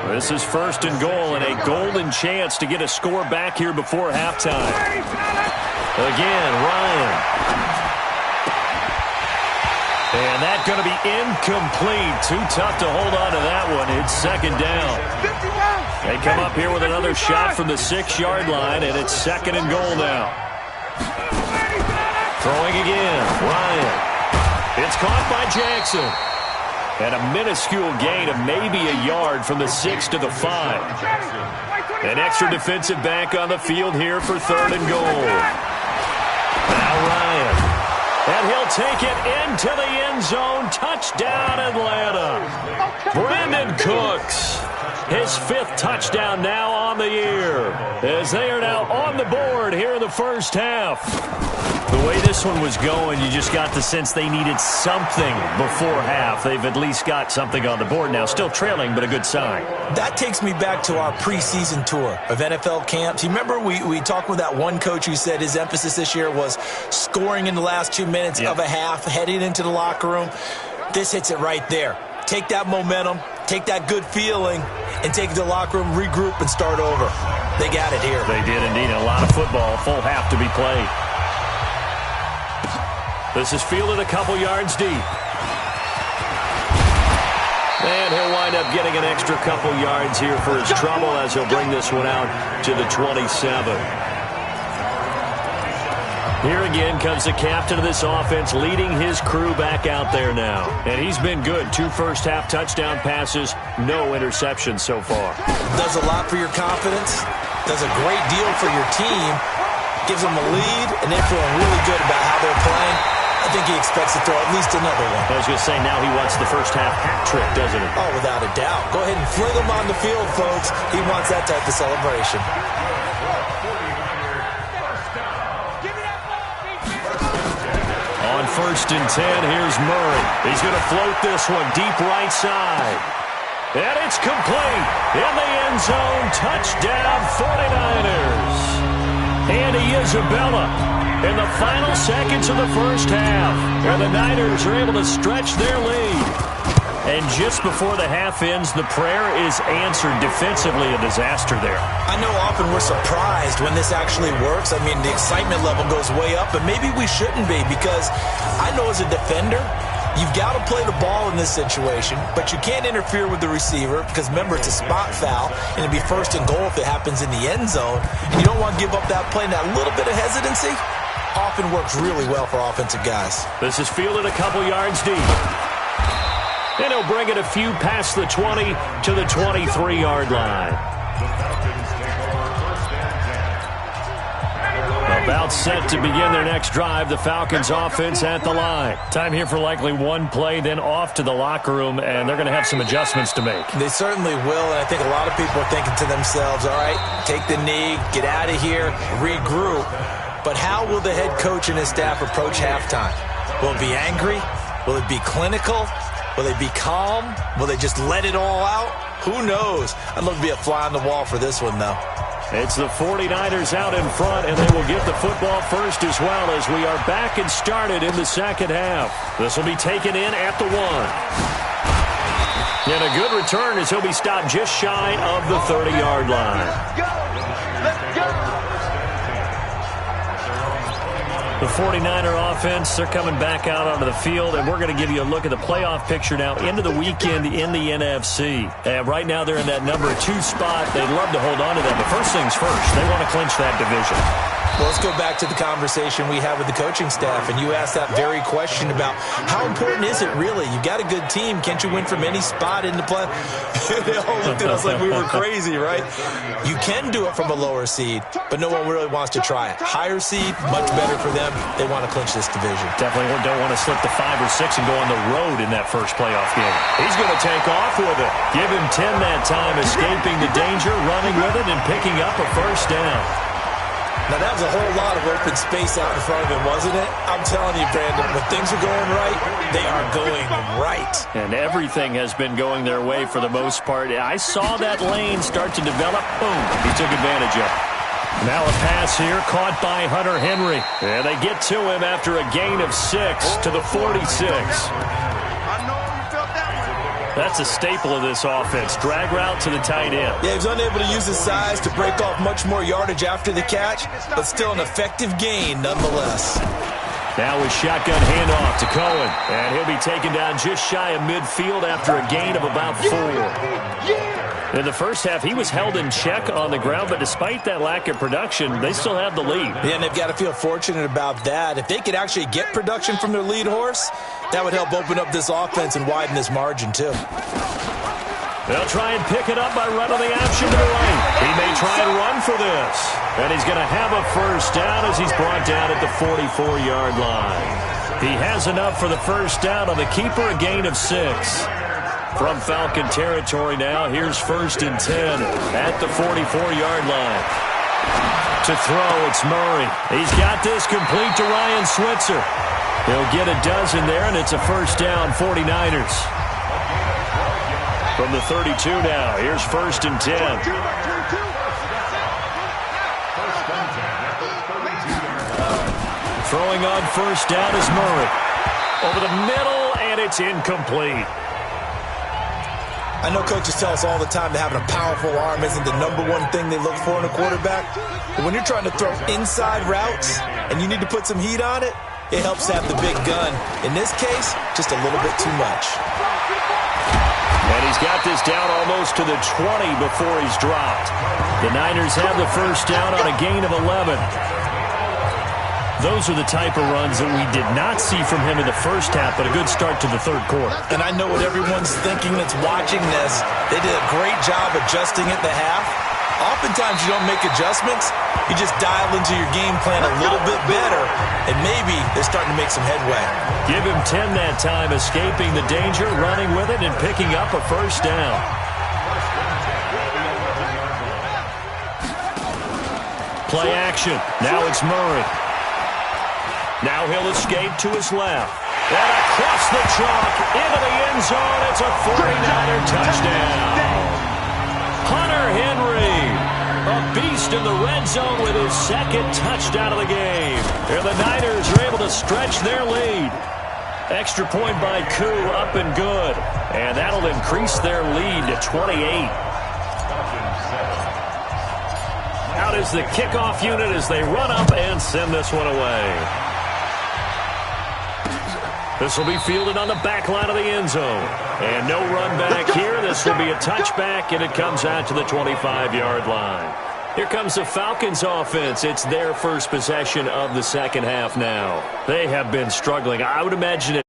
S1: This is 1st and goal, and a golden chance to get a score back here before halftime. Again, Ryan. And that's going to be incomplete. Too tough to hold on to that one. It's 2nd down. They come up here with another shot from the 6-yard line, and it's 2nd and goal now. Throwing again, Ryan. It's caught by Jackson. And a minuscule gain of maybe a yard from the 6 to the 5. An extra defensive back on the field here for 3rd and goal. Now Ryan. And he'll take it into the end zone. Touchdown, Atlanta. Brandon Cooks. His 5th touchdown now on the year, as they are now on the board here in the first half. The way this one was going, you just got the sense they needed something before half. They've at least got something on the board now. Still trailing, but a good sign.
S2: That takes me back to our preseason tour of NFL camps. You remember we talked with that one coach who said his emphasis this year was scoring in the last 2 minutes of a half, heading into the locker room. This hits it right there. Take that momentum, take that good feeling, and take it to the locker room, regroup, and start over. They got it here.
S1: They did indeed. A lot of football, full half to be played. This is fielded a couple yards deep. And he'll wind up getting an extra couple yards here for his trouble, as he'll bring this one out to the 27. Here again comes the captain of this offense, leading his crew back out there now. And he's been good. 2 first-half touchdown passes, no interceptions so far.
S2: Does a lot for your confidence, does a great deal for your team, gives them a lead, and they're feeling really good about how they're playing. I think he expects to throw at least another one.
S1: I was going to say, now he wants the first-half hat trick, doesn't he?
S2: Oh, without a doubt. Go ahead and fling him on the field, folks. He wants that type of celebration.
S1: On 1st and 10, here's Murray. He's going to float this one deep right side. And it's complete. In the end zone, touchdown 49ers. Andy Isabella in the final seconds of the first half, where the Niners are able to stretch their lead. And just before the half ends, the prayer is answered. Defensively, a disaster there.
S2: I know often we're surprised when this actually works. I mean, the excitement level goes way up, but maybe we shouldn't be, because I know as a defender, you've got to play the ball in this situation, but you can't interfere with the receiver, because remember, it's a spot foul, and it'd be 1st and goal if it happens in the end zone, and you don't want to give up that play. And that little bit of hesitancy often works really well for offensive guys.
S1: This is fielded a couple yards deep. And he'll bring it a few past the 20 to the 23-yard line. About set to begin their next drive. The Falcons offense at the line. Time here for likely one play, then off to the locker room, and they're going to have some adjustments to make.
S2: They certainly will, and I think a lot of people are thinking to themselves, all right, take the knee, get out of here, regroup. But how will the head coach and his staff approach halftime? Will it be angry? Will it be clinical? Will they be calm? Will they just let it all out? Who knows? I'd love to be a fly on the wall for this one, though.
S1: It's the 49ers out in front, and they will get the football first as well, as we are back and started in the second half. This will be taken in at the 1. And a good return, as he'll be stopped just shy of the 30-yard line.
S3: Let's go!
S1: The 49er offense, they're coming back out onto the field, and we're going to give you a look at the playoff picture now into the weekend in the NFC. And right now they're in that number 2 spot. They'd love to hold on to that, but first things first, they want to clinch that division.
S2: Well, let's go back to the conversation we had with the coaching staff, and you asked that very question about how important is it really? You got a good team. Can't you win from any spot in the play? They all looked at us like we were crazy, right? You can do it from a lower seed, but no one really wants to try it. Higher seed, much better for them. They want to clinch this division.
S1: Definitely don't want to slip to 5 or 6 and go on the road in that first playoff game. He's going to take off with it. Give him 10 that time, escaping the danger, running with it, and picking up a first down.
S2: Now, that was a whole lot of open space out in front of him, wasn't it? I'm telling you, Brandon, when things are going right, they are going right.
S1: And everything has been going their way for the most part. I saw that lane start to develop. Boom, he took advantage of it. Now a pass here caught by Hunter Henry. And they get to him after a gain of 6 to the 46. That's a staple of this offense. Drag route to the tight end.
S2: Yeah, he was unable to use his size to break off much more yardage after the catch, but still an effective gain nonetheless.
S1: Now a shotgun handoff to Cohen. And he'll be taken down just shy of midfield after a gain of about 4. In the first half, he was held in check on the ground, but despite that lack of production, they still have the lead.
S2: Yeah, and they've got to feel fortunate about that. If they could actually get production from their lead horse, that would help open up this offense and widen this margin, too.
S1: They'll try and pick it up by running the option to the right. He may try and run for this. And he's going to have a first down as he's brought down at the 44-yard line. He has enough for the first down on the keeper, a gain of 6. From Falcon territory now, here's 1st and 10 at the 44-yard line. To throw, it's Murray. He's got this complete to Ryan Switzer. He'll get a dozen there, and it's a first down, 49ers. From the 32 now, here's 1st and 10. Throwing on first down is Murray. Over the middle, and it's incomplete.
S2: I know coaches tell us all the time that having a powerful arm isn't the number one thing they look for in a quarterback. But when you're trying to throw inside routes and you need to put some heat on it, it helps have the big gun. In this case, just a little bit too much.
S1: And he's got this down almost to the 20 before he's dropped. The Niners have the first down on a gain of 11. Those are the type of runs that we did not see from him in the first half, but a good start to the third quarter.
S2: And I know what everyone's thinking that's watching this. They did a great job adjusting at the half. Oftentimes you don't make adjustments. You just dial into your game plan a little bit better, and maybe they're starting to make some headway.
S1: Give him 10 that time, escaping the danger, running with it, and picking up a first down. Play action. Now it's Murray. Now he'll escape to his left. And across the chalk, into the end zone. It's a 49er touchdown. Hunter Henry, a beast in the red zone with his second touchdown of the game. And the Niners are able to stretch their lead. Extra point by Koo, up and good. And that'll increase their lead to 28. Out is the kickoff unit as they run up and send this one away. This will be fielded on the back line of the end zone. And no run back here. This will be a touchback, and it comes out to the 25-yard line. Here comes the Falcons offense. It's their first possession of the second half now. They have been struggling. I would imagine